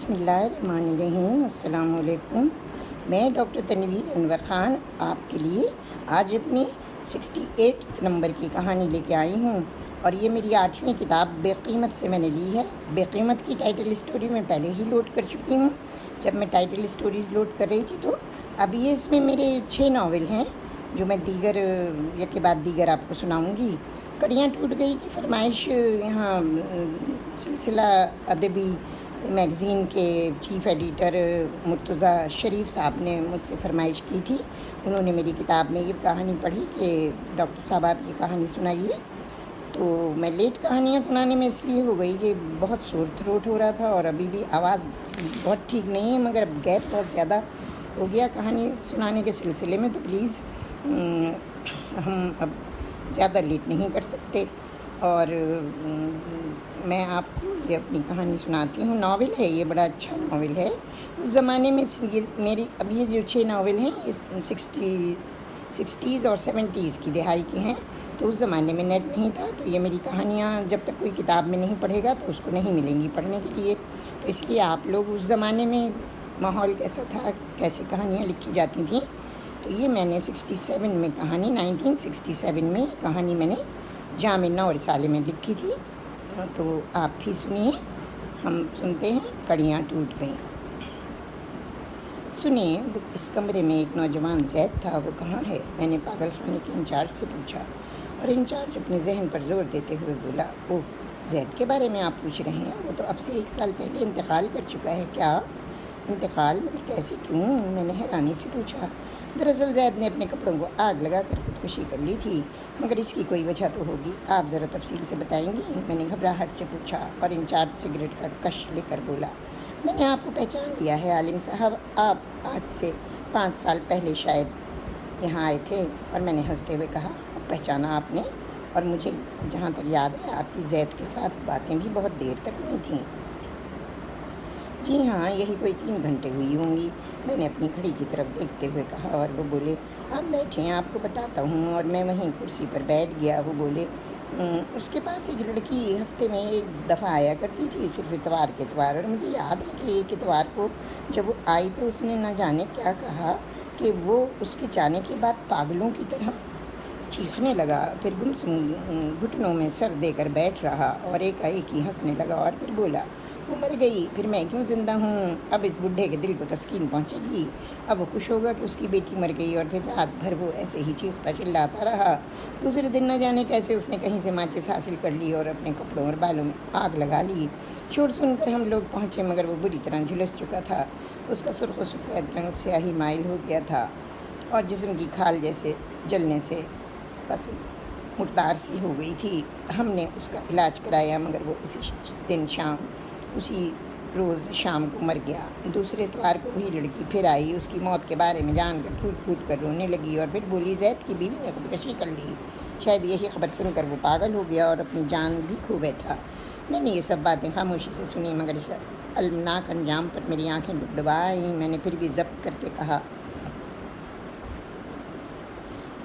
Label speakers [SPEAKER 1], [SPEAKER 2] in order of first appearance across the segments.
[SPEAKER 1] بسم اللہ الرحمن الرحیم۔ السلام علیکم۔ میں ڈاکٹر تنویر انور خان آپ کے لیے آج اپنی 68 نمبر کی کہانی لے کے آئی ہوں، اور یہ میری 8ویں کتاب بے قیمت سے میں نے لی ہے۔ بے قیمت کی ٹائٹل اسٹوری میں پہلے ہی لوڈ کر چکی ہوں جب میں ٹائٹل اسٹوریز لوڈ کر رہی تھی، تو اب یہ اس میں میرے 6 ناول ہیں جو میں دیگر یک کے بعد دیگر آپ کو سناؤں گی۔ کڑیاں ٹوٹ گئی کی فرمائش یہاں سلسلہ ادبی میگزین کے چیف ایڈیٹر مرتضیٰ شریف صاحب نے مجھ سے فرمائش کی تھی۔ انہوں نے میری کتاب میں یہ کہانی پڑھی کہ ڈاکٹر صاحب آپ یہ کہانی سنائیے، تو میں لیٹ کہانیاں سنانے میں اس لیے ہو گئی کہ بہت سور تھروٹ ہو رہا تھا اور ابھی بھی آواز بہت ٹھیک نہیں ہے، مگر اب گیپ بہت زیادہ ہو گیا کہانی سنانے کے سلسلے میں، تو پلیز ہم اب زیادہ لیٹ نہیں کر سکتے، اور میں آپ کو یہ اپنی کہانی سناتی ہوں۔ ناول ہے یہ، بڑا اچھا ناول ہے۔ اس زمانے میں میری اب یہ جو 6 ناول ہیں اس 60s اور 70s کی دہائی کے ہیں، تو اس زمانے میں نیٹ نہیں تھا، تو یہ میری کہانیاں جب تک کوئی کتاب میں نہیں پڑھے گا تو اس کو نہیں ملیں گی پڑھنے کے لیے، تو اس لیے آپ لوگ اس زمانے میں ماحول کیسا تھا، کیسے کہانیاں لکھی جاتی تھیں، تو یہ میں نے 67 میں کہانی 1967 میں کہانی میں نے جامع نو رسالے میں لکھی تھی، تو آپ بھی سنیے۔ ہم سنتے ہیں کڑیاں ٹوٹ گئیں۔ سنیے، اس کمرے میں ایک نوجوان زید تھا، وہ کہاں ہے؟ میں نے پاگل خانے کے انچارج سے پوچھا، اور انچارج اپنے ذہن پر زور دیتے ہوئے بولا، اوہ، زید کے بارے میں آپ پوچھ رہے ہیں؟ وہ تو اب سے 1 سال پہلے انتقال کر چکا ہے۔ کیا انتقال؟ مگر کیسے، کیوں؟ میں نے حیرانی سے پوچھا۔ دراصل زید نے اپنے کپڑوں کو آگ لگا کر خودکشی کر لی تھی، مگر اس کی کوئی وجہ تو ہوگی، آپ ذرا تفصیل سے بتائیں گی؟ میں نے گھبراہٹ سے پوچھا، اور انچارج سگریٹ کا کش لے کر بولا، میں نے آپ کو پہچان لیا ہے عالم صاحب، آپ آج سے 5 سال پہلے شاید یہاں آئے تھے۔ اور میں نے ہنستے ہوئے کہا، پہچانا آپ نے؟ اور مجھے جہاں تک یاد ہے آپ کی زید کے ساتھ باتیں بھی بہت دیر تک ہوئی تھیں۔ جی ہاں، یہی کوئی 3 گھنٹے ہوئی ہوں گی، میں نے اپنی گھڑی کی طرف دیکھتے ہوئے کہا، اور وہ بولے، آپ بیٹھیں، آپ کو بتاتا ہوں، اور میں وہیں کرسی پر بیٹھ گیا۔ وہ بولے، اس کے پاس ایک لڑکی ہفتے میں 1 دفعہ آیا کرتی تھی، صرف اتوار کے اتوار، اور مجھے یاد ہے کہ ایک اتوار کو جب وہ آئی تو اس نے نہ جانے کیا کہا کہ وہ اس کے جانے کے بعد پاگلوں کی طرح چیخنے لگا، پھر گمسم گھٹنوں میں سر دے کر بیٹھ رہا، اور ایک ہی ہنسنے لگا، اور پھر بولا، وہ مر گئی، پھر میں کیوں زندہ ہوں؟ اب اس بڈھے کے دل کو تسکین پہنچے گی، اب وہ خوش ہوگا کہ اس کی بیٹی مر گئی، اور پھر رات بھر وہ ایسے ہی چیختا چلاتا رہا۔ دوسرے دن نہ جانے کیسے اس نے کہیں سے ماچس حاصل کر لی اور اپنے کپڑوں اور بالوں میں آگ لگا لی۔ شور سن کر ہم لوگ پہنچے، مگر وہ بری طرح جھلس چکا تھا، اس کا سرخ و سفید رنگ سیاہی مائل ہو گیا تھا، اور جسم کی کھال جیسے جلنے سے بس مردار سی ہو گئی تھی۔ ہم نے اس کا علاج کرایا، مگر وہ اسی روز شام کو مر گیا۔ دوسرے اتوار کو وہی لڑکی پھر آئی، اس کی موت کے بارے میں جان کر پھوٹ پھوٹ کر رونے لگی، اور پھر بولی، زید کی بیوی نے خودکشی کر لی، شاید یہی خبر سن کر وہ پاگل ہو گیا اور اپنی جان بھی کھو بیٹھا۔ میں نے یہ سب باتیں خاموشی سے سنی، مگر اس المناک انجام پر میری آنکھیں ڈبڈبا آئیں۔ میں نے پھر بھی ضبط کر کے کہا،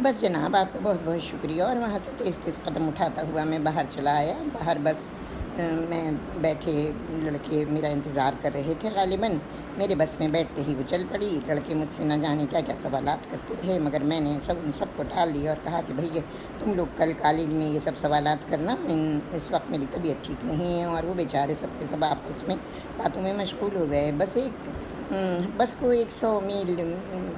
[SPEAKER 1] بس جناب، آپ کا بہت بہت شکریہ، اور وہاں سے تیز تیز قدم اٹھاتا ہوا میں باہر چلا آیا۔ باہر بس میں بیٹھے لڑکے میرا انتظار کر رہے تھے، غالباً میرے بس میں بیٹھتے ہی وہ چل پڑی۔ لڑکے مجھ سے نہ جانے کیا کیا سوالات کرتے رہے، مگر میں نے ان سب کو ٹال دیا اور کہا کہ بھئی تم لوگ کل کالج میں یہ سب سوالات کرنا، اس وقت میری طبیعت ٹھیک نہیں ہے۔ اور وہ بیچارے سب کے سب آپس میں باتوں میں مشغول ہو گئے۔ بس کو 100 میل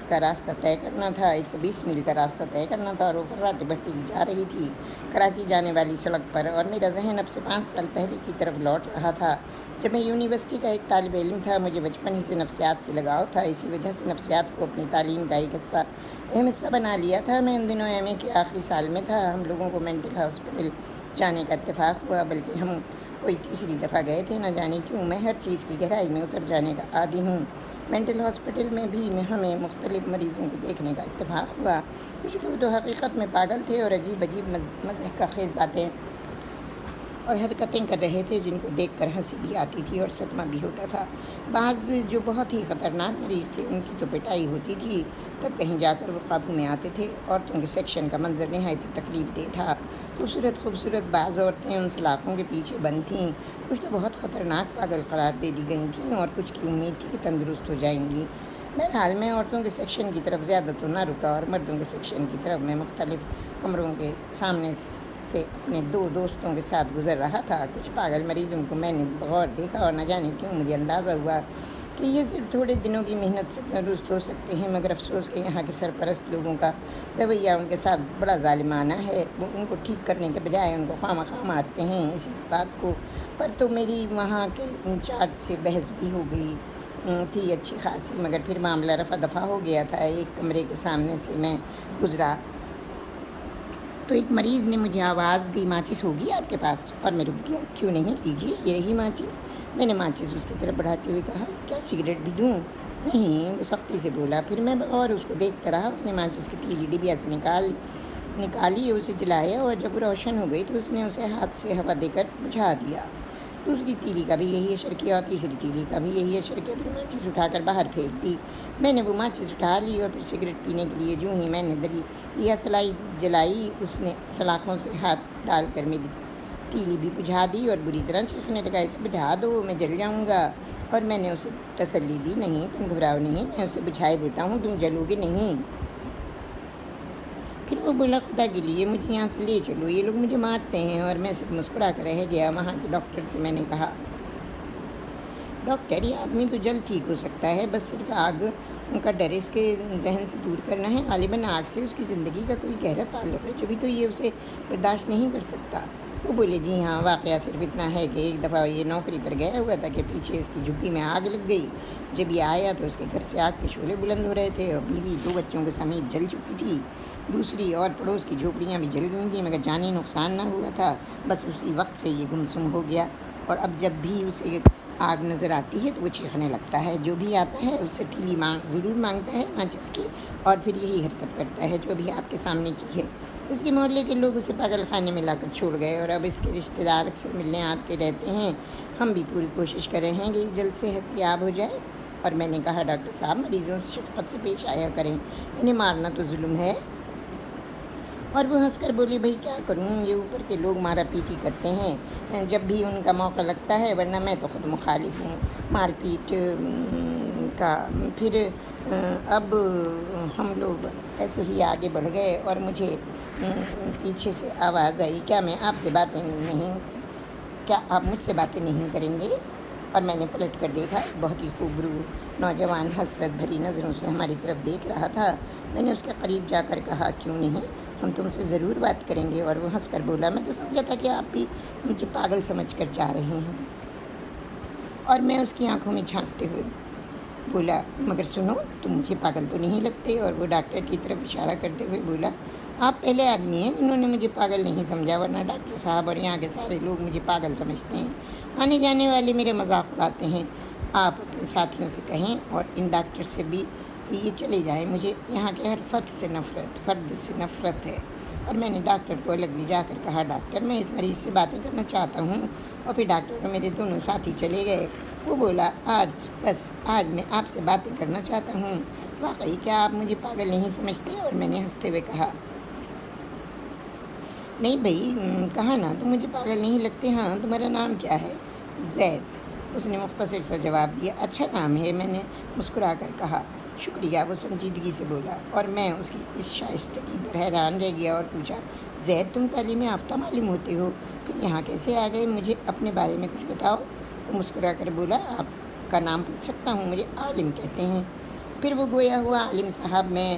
[SPEAKER 1] کا راستہ طے کرنا تھا، 120 میل کا راستہ طے کرنا تھا، اور وہ فراٹے بڑھتی بھی جا رہی تھی کراچی جانے والی سڑک پر، اور میرا ذہن اب سے 5 سال پہلے کی طرف لوٹ رہا تھا جب میں یونیورسٹی کا ایک طالب علم تھا۔ مجھے بچپن ہی سے نفسیات سے لگاؤ تھا، اسی وجہ سے نفسیات کو اپنی تعلیم کا ایک اہم حصہ بنا لیا تھا۔ میں ان دنوں ایم اے کے آخری سال میں تھا۔ ہم لوگوں کو مینٹل ہاسپٹل جانے کا اتفاق ہوا، بلکہ ہم کوئی تیسری دفعہ گئے تھے، نہ جانے کیوں۔ میں ہر چیز کی گہرائی میں اتر جانے کا عادی ہوں۔ مینٹل ہاسپٹل میں بھی ہمیں مختلف مریضوں کو دیکھنے کا اتفاق ہوا۔ کچھ لوگ تو حقیقت میں پاگل تھے اور عجیب مضحک کا خیز باتیں اور حرکتیں کر رہے تھے، جن کو دیکھ کر ہنسی بھی آتی تھی اور صدمہ بھی ہوتا تھا۔ بعض جو بہت ہی خطرناک مریض تھے، ان کی تو پٹائی ہوتی تھی، تب کہیں جا کر وہ قابو میں آتے تھے۔ عورتوں کے سیکشن کا منظر نہایت تکلیف دہ تھا، خوبصورت خوبصورت بعض عورتیں ان سلاخوں کے پیچھے بند تھیں، کچھ تو بہت خطرناک پاگل قرار دے دی گئی تھیں اور کچھ کی امید تھی کہ تندرست ہو جائیں گی۔ بہرحال میں عورتوں کے سیکشن کی طرف زیادہ تو نہ رکا اور مردوں کے سیکشن کی طرف میں مختلف کمروں کے سامنے سے اپنے دو دوستوں کے ساتھ گزر رہا تھا۔ کچھ پاگل مریضوں کو میں نے بغور دیکھا اور نہ جانے کیوں مجھے اندازہ ہوا کہ یہ صرف تھوڑے دنوں کی محنت سے تندرست ہو سکتے ہیں، مگر افسوس کہ یہاں کے سرپرست لوگوں کا رویہ ان کے ساتھ بڑا ظالمانہ ہے۔ وہ ان کو ٹھیک کرنے کے بجائے ان کو خواہ مارتے ہیں۔ اسی بات کو پر تو میری وہاں کے انچارج سے بحث بھی ہو گئی تھی اچھی خاصی، مگر پھر معاملہ رفع دفع ہو گیا تھا۔ ایک کمرے کے سامنے سے میں گزرا تو ایک مریض نے مجھے آواز دی، ماچس ہوگی آپ کے پاس؟ اور میں رک گیا۔ کیوں نہیں، لیجیے، یہ رہی ماچس۔ میں نے ماچس اس کی طرف بڑھاتے ہوئے کہا، کیا سگریٹ بھی دوں؟ نہیں، وہ سختی سے بولا۔ پھر میں بغور اس کو دیکھتا رہا۔ اس نے ماچس کی تیلی ڈبیا سے نکالی، اسے جلایا اور جب روشن ہو گئی تو اس نے اسے ہاتھ سے ہوا دے کر بجھا دیا۔ دوسری تیلی کا بھی یہی اثر کیا اور تیسری تیلی کا بھی یہی اثر کیا۔ پھر ماچس اٹھا کر باہر پھینک دی۔ میں نے وہ ماچس اٹھا لی اور پھر سگریٹ پینے کے لیے جو ہی میں نے دیا سلائی جلائی، اس نے سلاخوں سے ہاتھ ڈال کر میری تیلی بھی بجھا دی اور بری طرح چیخنے لگا، اسے بجھا دو، میں جل جاؤں گا۔ اور میں نے اسے تسلی دی، نہیں تم گھبراؤ نہیں، میں اسے بجھائے دیتا ہوں، تم جلو گے نہیں۔ پھر وہ بولا، خدا کے لیے مجھے یہاں سے لے چلو، یہ لوگ مجھے مارتے ہیں۔ اور میں صرف مسکرا کر رہ گیا۔ وہاں کے ڈاکٹر سے میں نے کہا، ڈاکٹر، یہ آدمی تو جلد ٹھیک ہو سکتا ہے، بس صرف آگ کا ڈر اس کے ذہن سے دور کرنا ہے۔ غالباً آگ سے اس کی زندگی کا کوئی گہرا تعلق ہے، جبھی تو یہ اسے برداشت نہیں کر سکتا۔ وہ بولے، جی ہاں، واقعہ صرف اتنا ہے کہ ایک دفعہ یہ نوکری پر گیا ہوا تھا کہ پیچھے اس کی جھگی میں آگ لگ گئی۔ جب یہ آیا تو اس کے گھر سے آگ کے شعلے بلند ہو رہے تھے اور بیوی 2 بچوں کے سمیت جل چکی تھی۔ دوسری اور پڑوس کی جھوپڑیاں بھی جل گئی تھیں، مگر جانی نقصان نہ ہوا تھا۔ بس اسی وقت سے یہ گمسم ہو گیا اور اب جب بھی اسے آگ نظر آتی ہے تو وہ چیخنے لگتا ہے۔ جو بھی آتا ہے اس سے تیلی ضرور مانگتا ہے ماچس کی، اور پھر یہی حرکت کرتا ہے جو ابھی آپ کے سامنے کی ہے۔ اس کے محلے کے لوگ اسے پاگل خانے میں لا کر چھوڑ گئے اور اب اس کے رشتہ دار اکثر ملنے آتے رہتے ہیں۔ ہم بھی پوری کوشش کر رہے ہیں کہ یہ جلد صحت یاب ہو جائے۔ اور میں نے کہا، ڈاکٹر صاحب، مریضوں سے شفقت سے پیش آیا کریں، انہیں مارنا تو ظلم ہے۔ اور وہ ہنس کر بولی، بھائی کیا کروں، یہ اوپر کے لوگ مارا پیٹی کرتے ہیں جب بھی ان کا موقع لگتا ہے، ورنہ میں تو خود مخالف ہوں مار پیٹ کا۔ پھر اب ہم لوگ ایسے ہی آگے بڑھ گئے اور مجھے پیچھے سے آواز آئی، کیا آپ مجھ سے باتیں نہیں کریں گے؟ اور میں نے پلٹ کر دیکھا، ایک بہت ہی خوبرو نوجوان حسرت بھری نظروں سے ہماری طرف دیکھ رہا تھا۔ میں نے اس کے قریب جا کر کہا، کیوں نہیں، ہم تم سے ضرور بات کریں گے۔ اور وہ ہنس کر بولا، میں تو سمجھا تھا کہ آپ بھی مجھے پاگل سمجھ کر جا رہے ہیں۔ اور میں اس کی آنکھوں میں جھانکتے ہوئے بولا، مگر سنو، تم مجھے پاگل تو نہیں لگتے۔ اور وہ ڈاکٹر کی طرف اشارہ کرتے ہوئے بولا، آپ پہلے آدمی ہیں جنہوں نے مجھے پاگل نہیں سمجھا، ورنہ ڈاکٹر صاحب اور یہاں کے سارے لوگ مجھے پاگل سمجھتے ہیں۔ آنے جانے والے میرے مذاق اڑاتے ہیں۔ آپ اپنے ساتھیوں سے کہیں اور ان ڈاکٹر سے بھی کہ یہ چلے جائیں، مجھے یہاں کے ہر فرد سے نفرت ہے۔ اور میں نے ڈاکٹر کو الگ لے جا کر کہا، ڈاکٹر، میں اس مریض سے باتیں کرنا چاہتا ہوں۔ اور پھر ڈاکٹر اور میرے دونوں ساتھی چلے گئے۔ وہ بولا، آج میں آپ سے باتیں کرنا چاہتا ہوں، واقعی کیا آپ مجھے پاگل نہیں سمجھتے؟ اور میں نے ہنستے ہوئے کہا، نہیں بھائی، کہا نا تم مجھے پاگل نہیں لگتے۔ ہاں، تمہارا نام کیا ہے؟ زید، اس نے مختصر سا جواب دیا۔ اچھا نام ہے، میں نے مسکرا کر کہا۔ شکریہ، وہ سنجیدگی سے بولا، اور میں اس کی اس شائستگی پر حیران رہ گیا اور پوچھا، زید، تم تعلیم یافتہ معلوم ہوتے ہو، پھر یہاں کیسے آ گئے؟ مجھے اپنے بارے میں کچھ بتاؤ۔ وہ مسکرا کر بولا، آپ کا نام پوچھ سکتا ہوں؟ مجھے عالم کہتے ہیں۔ پھر وہ گویا ہوا، عالم صاحب، میں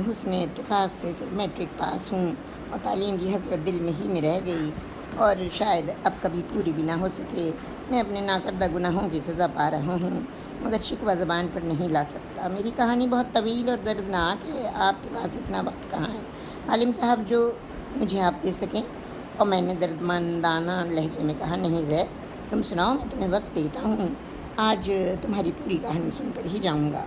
[SPEAKER 1] حسن اتفاق سے صرف میٹرک پاس ہوں اور تعلیم کی حسرت دل میں ہی میں رہ گئی اور شاید اب کبھی پوری بھی نہ ہو سکے۔ میں اپنے ناکردہ گناہوں کی سزا پا رہا ہوں، مگر شکوہ زبان پر نہیں لا سکتا۔ میری کہانی بہت طویل اور دردناک ہے، آپ کے پاس اتنا وقت کہاں ہے عالم صاحب جو مجھے آپ دے سکیں؟ اور میں نے دردمندانہ لہجے میں کہا، نہیں زید، تم سناؤ، میں تمہیں وقت دیتا ہوں، آج تمہاری پوری کہانی سن کر ہی جاؤں گا۔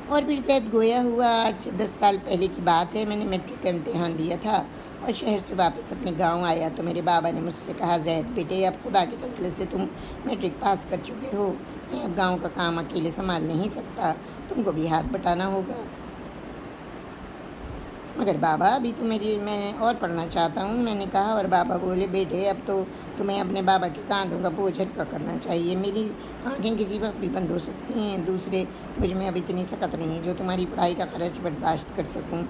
[SPEAKER 1] اور پھر زید گویا ہوا، آج سے 10 سال پہلے کی بات ہے، میں نے میٹرک کا امتحان دیا تھا اور شہر سے واپس اپنے گاؤں آیا تو میرے بابا نے مجھ سے کہا، زید بیٹے، اب خدا کے فضل سے تم میٹرک پاس کر چکے ہو، میں اب گاؤں کا کام اکیلے سنبھال نہیں سکتا، تم کو بھی ہاتھ بٹانا ہوگا۔ مگر بابا ابھی تو میں اور پڑھنا چاہتا ہوں، میں نے کہا، اور بابا بولے بیٹے اب تو تمہیں اپنے بابا کے کاندھوں کا بوجھ ہلکا کرنا چاہیے، میری آنکھیں کسی وقت بھی بند ہو سکتی ہیں، دوسرے مجھ میں اب اتنی سخت نہیں جو تمہاری پڑھائی کا خرچ برداشت کر سکوں،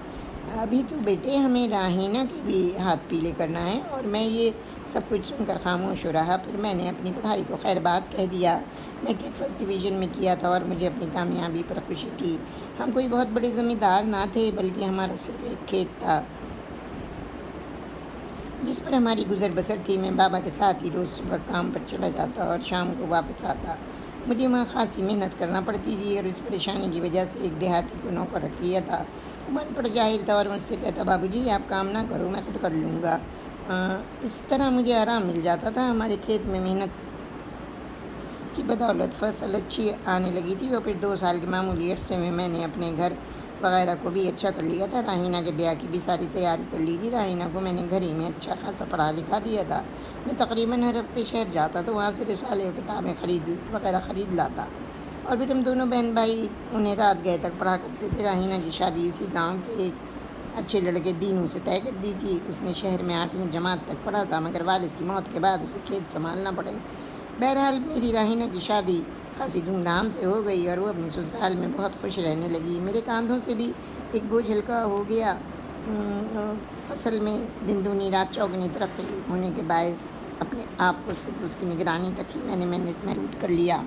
[SPEAKER 1] ابھی تو بیٹے ہمیں راہینہ کی بھی ہاتھ پیلے کرنا ہے۔ اور میں یہ سب کچھ سن کر خاموش ہو رہا، پھر میں نے اپنی پڑھائی کو خیر بات کہہ دیا، میٹرک فرسٹ ڈویژن میں کیا تھا اور مجھے اپنی کامیابی پر خوشی تھی، ہم کوئی بہت بڑے زمیندار نہ تھے بلکہ ہمارا صرف ایک کھیت تھا جس پر ہماری گزر بسر تھی، میں بابا کے ساتھ ہی روز صبح کام پر چلا جاتا اور شام کو واپس آتا، مجھے وہاں خاصی محنت کرنا پڑتی تھی اور اس پریشانی کی وجہ سے ایک دیہاتی کو نوکر رکھ لیا تھا، وہ ان پڑھ جاہل تھا اور مجھ سے کہتا بابو جی آپ کام نہ کرو میں خود کر لوں گا، اس طرح مجھے آرام مل جاتا تھا، ہمارے کھیت میں محنت کی بدولت فصل اچھی آنے لگی تھی اور پھر 2 سال کے معمولی عرصے میں میں نے اپنے گھر وغیرہ کو بھی اچھا کر لیا تھا، راہینہ کے بیاہ کی بھی ساری تیاری کر لی تھی، راہینہ کو میں نے گھر ہی میں اچھا خاصا پڑھا لکھا دیا تھا، میں تقریباً ہر ہفتے شہر جاتا تو وہاں سے رسالے اور کتابیں خرید لاتا اور پھر ہم دونوں بہن بھائی انہیں رات گئے تک پڑھا کرتے تھے، راہینہ کی شادی اسی گاؤں کے ایک اچھے لڑکے دینوں سے طے کر دی تھی، اس نے شہر میں 8ویں جماعت تک پڑھا تھا مگر والد کی موت کے بعد اسے کھیت سنبھالنا پڑے، بہرحال میری راہینہ کی شادی خاصی دھوم دھام سے ہو گئی اور وہ اپنی سسرال میں بہت خوش رہنے لگی، میرے کاندھوں سے بھی ایک بوجھ ہلکا ہو گیا، فصل میں دن دگنی رات چوگنی ترقی ہونے کے باعث اپنے آپ کو صرف اس کی نگرانی تک ہی میں نے محدود کر لیا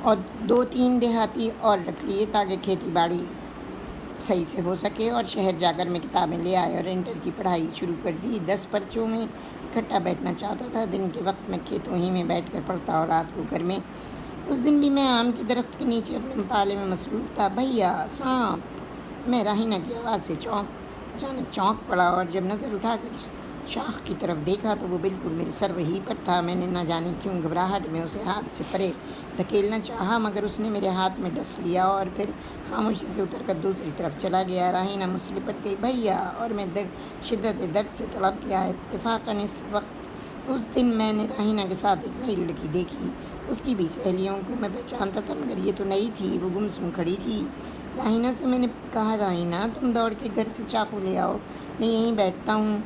[SPEAKER 1] اور 2-3 دیہاتی اور رکھ لیے تاکہ کھیتی باڑی صحیح سے ہو سکے، اور شہر جا کر میں کتابیں لے آئے اور انٹر کی پڑھائی شروع کر دی، 10 پرچوں میں اکٹھا بیٹھنا چاہتا تھا، دن کے وقت میں کھیتوں ہی میں بیٹھ کر پڑھتا اور رات کو گھر میں، اس دن بھی میں آم کے درخت کے نیچے اپنے مطالعے میں مصروف تھا، بھیا سانپ، میں راہینہ کی آواز سے اچانک چونک پڑا اور جب نظر اٹھا کر شاخ کی طرف دیکھا تو وہ بالکل میرے سر وہی پر تھا، میں نے نہ جانے کیوں گھبراہٹ میں اسے ہاتھ سے پرے دھکیلنا چاہا مگر اس نے میرے ہاتھ میں ڈس لیا اور پھر خاموشی سے اتر کر دوسری طرف چلا گیا، راہینہ مجھ سے لپٹ گئی، بھیا، اور میں شدت درد سے تڑپ گیا، اتفاقاً اس دن میں نے راہینہ کے ساتھ ایک نئی لڑکی دیکھی، اس کی بھی سہیلیوں کو میں پہچانتا تھا مگر یہ تو نئی تھی، وہ گمسم کھڑی تھی، راہینہ سے میں نے کہا، راہینہ تم دوڑ کے گھر سے چاقو لے آؤ، میں یہیں بیٹھتا ہوں،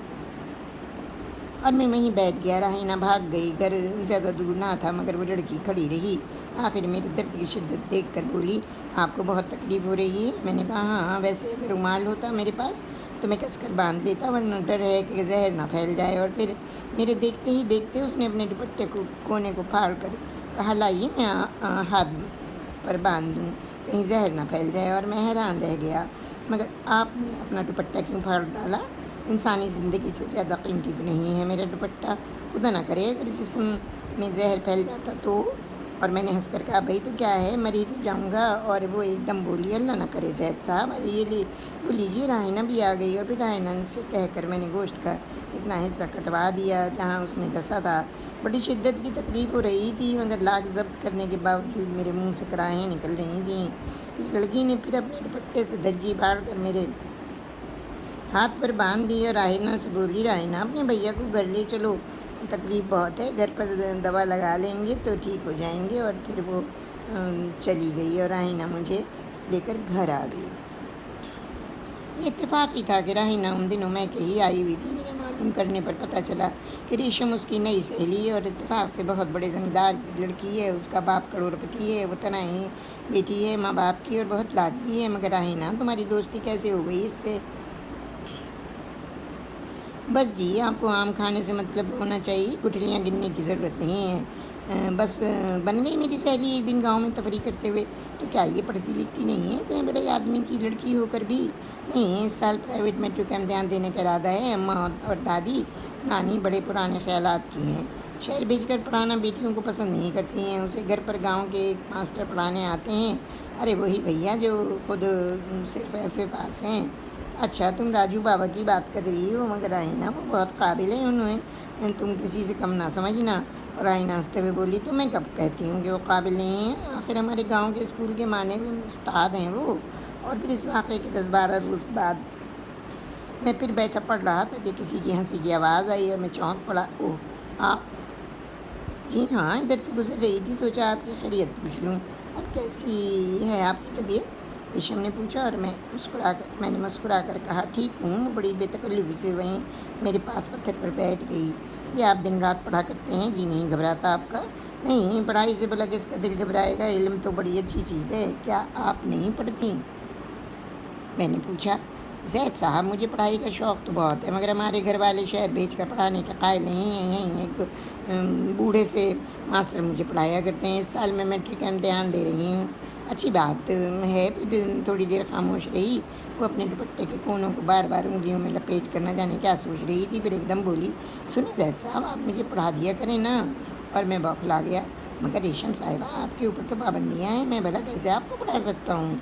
[SPEAKER 1] اور میں وہیں بیٹھ گیا، راہینہ بھاگ گئی، گھر زیادہ دور نہ تھا مگر وہ لڑکی کھڑی رہی، آخر میرے درد کی شدت دیکھ کر بولی، آپ کو بہت تکلیف ہو رہی ہے؟ میں نے کہا ہاں، ویسے اگر رومال ہوتا میرے پاس تو میں کس کر باندھ لیتا ورنہ ڈر ہے کہ زہر نہ پھیل جائے، اور پھر میرے دیکھتے ہی دیکھتے اس نے اپنے دوپٹے کو کونے کو پھاڑ کر کہا، لائیے میں ہاتھ پر باندھ دوں کہیں زہر نہ پھیل جائے، اور میں حیران رہ گیا، مگر آپ نے اپنا دوپٹہ کیوں پھاڑ ڈالا؟ انسانی زندگی سے زیادہ قیمتی تو نہیں ہے میرا دوپٹہ، خدا نہ کرے اگر جسم میں زہر پھیل جاتا تو، اور میں نے ہنس کر کہا، بھائی تو کیا ہے، مریض ہو جاؤں گا، اور وہ ایک دم بولی، اللہ نہ کرے زید صاحب، ارے یہ لیجیے، راہینہ بھی آ گئی، اور پھر راہینہ سے کہہ کر میں نے گوشت کا اتنا حصہ کٹوا دیا جہاں اس نے ڈسا تھا، بڑی شدت کی تکلیف ہو رہی تھی مگر لاک ضبط کرنے کے باوجود میرے منہ سے کراہیں نکل رہی تھیں، اس لڑکی نے پھر اپنے دوپٹے سے دھجی پھاڑ کر میرے ہاتھ پر باندھ دی اور راہینہ سے بولی، راہینہ اپنے بھیا کو گھر لے چلو، تکلیف بہت ہے، گھر پر دوا لگا لیں گے تو ٹھیک ہو جائیں گے، اور پھر وہ چلی گئی اور راہینہ مجھے لے کر گھر آ گئی، یہ اتفاق ہی تھا کہ راہینہ ان دنوں میں کہیں آئی ہوئی تھی، میرے معلوم کرنے پر پتہ چلا کہ ریشم اس کی نئی سہیلی ہے اور اتفاق سے بہت بڑے زمیندار کی لڑکی ہے، اس کا باپ کروڑ پتی ہے، وہ تنہائی بیٹی ہے ماں باپ کی اور بہت لاڈلی ہے، مگر راہینہ تمہاری دوستی کیسے ہو گئی اس سے؟ بس جی، آپ کو آم کھانے سے مطلب ہونا چاہیے، گٹھلیاں گننے کی ضرورت نہیں ہے، بس بن گئی میری سہیلی ایک دن گاؤں میں تفریح کرتے ہوئے، تو کیا یہ پڑھتی لکھتی نہیں ہے، اتنے بڑے آدمی کی لڑکی ہو کر بھی؟ نہیں، اس سال پرائیویٹ میٹرک کا امتحان دینے کا ارادہ ہے، اماں اور دادی نانی بڑے پرانے خیالات کی ہیں، شہر بھیج کر پڑھانا بیٹیوں کو پسند نہیں کرتی ہیں، اسے گھر پر گاؤں کے ایک ماسٹر پڑھانے آتے ہیں، ارے وہی بھیا جو خود صرف FA پاس ہیں، اچھا تم راجو بابا کی بات کر رہی ہو، مگر راہینہ وہ بہت قابل ہیں، انہیں تم کسی سے کم نہ سمجھنا، اور راہینہ ہنستے ہوئے بولی، تو میں کب کہتی ہوں کہ وہ قابل نہیں ہیں، آخر ہمارے گاؤں کے اسکول کے مانے ہوئے استاد ہیں وہ، اور پھر اس واقعے کے 10-12 روز بعد میں پھر بیٹھا پڑھ رہا تھا کہ کسی کی ہنسی کی آواز آئی اور میں چونک پڑا، اوہ آپ؟ جی ہاں، ادھر سے گزر رہی تھی، سوچا آپ کی خیریت پوچھ لوں، اب کیسی ہے آپ کی طبیعت؟ ریشم نے پوچھا اور میں نے مسکرا کر کہا ٹھیک ہوں۔ وہ بڑی بے تکلفی سے وہیں میرے پاس پتھر پر بیٹھ گئی۔ یہ آپ دن رات پڑھا کرتے ہیں؟ جی نہیں گھبراتا آپ کا؟ نہیں، پڑھائی سے بھلا کس کا دل گھبرائے گا؟ علم تو بڑی اچھی چیز ہے، کیا آپ نہیں پڑھتی؟ میں نے پوچھا۔ زید صاحب مجھے پڑھائی کا شوق تو بہت ہے، مگر ہمارے گھر والے شہر بھیج کر پڑھانے کے قائل نہیں ہیں۔ یہیں ایک بوڑھے سے ماسٹر مجھے پڑھایا کرتے ہیں۔ اس سال میں میٹرک کا امتحان دے رہی ہوں۔ اچھی بات ہے۔ پھر تھوڑی دیر خاموش رہی۔ وہ اپنے دوپٹے کے کونوں کو بار بار انگلیوں میں لپیٹ کر نہ جانے کیا سوچ رہی تھی، پھر ایک دم بولی سنیں زید صاحب آپ مجھے پڑھا دیا کریں نا۔ اور میں بوکھلا گیا۔ مگر ریشم صاحبہ آپ کے اوپر تو پابندیاں ہیں، میں بھلا کیسے آپ کو پڑھا سکتا ہوں؟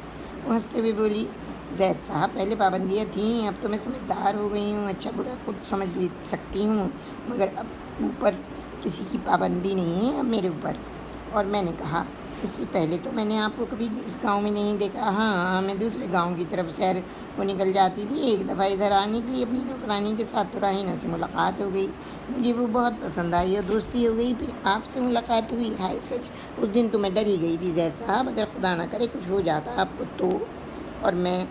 [SPEAKER 1] وہ ہنستے ہوئے بولی زید صاحب پہلے پابندیاں تھیں، اب تو میں سمجھدار ہو گئی ہوں، اچھا برا خود سمجھ سکتی ہوں، مگر اب اوپر کسی کی پابندی نہیں ہے اب میرے اوپر۔ اور میں نے کہا اس سے پہلے تو میں نے آپ کو کبھی اس گاؤں میں نہیں دیکھا۔ ہاں میں دوسرے گاؤں کی طرف سیر کو نکل جاتی تھی، ایک دفعہ ادھر آنے کے لیے اپنی نوکرانی کے ساتھ تو راہینہ سے ملاقات ہو گئی، مجھے وہ بہت پسند آئی اور دوستی ہو گئی۔ پھر آپ سے ملاقات ہوئی، ہائے سچ اس دن تو میں ڈر ہی گئی تھی زید صاحب، اگر خدا نہ کرے کچھ ہو جاتا آپ کو تو۔ اور میں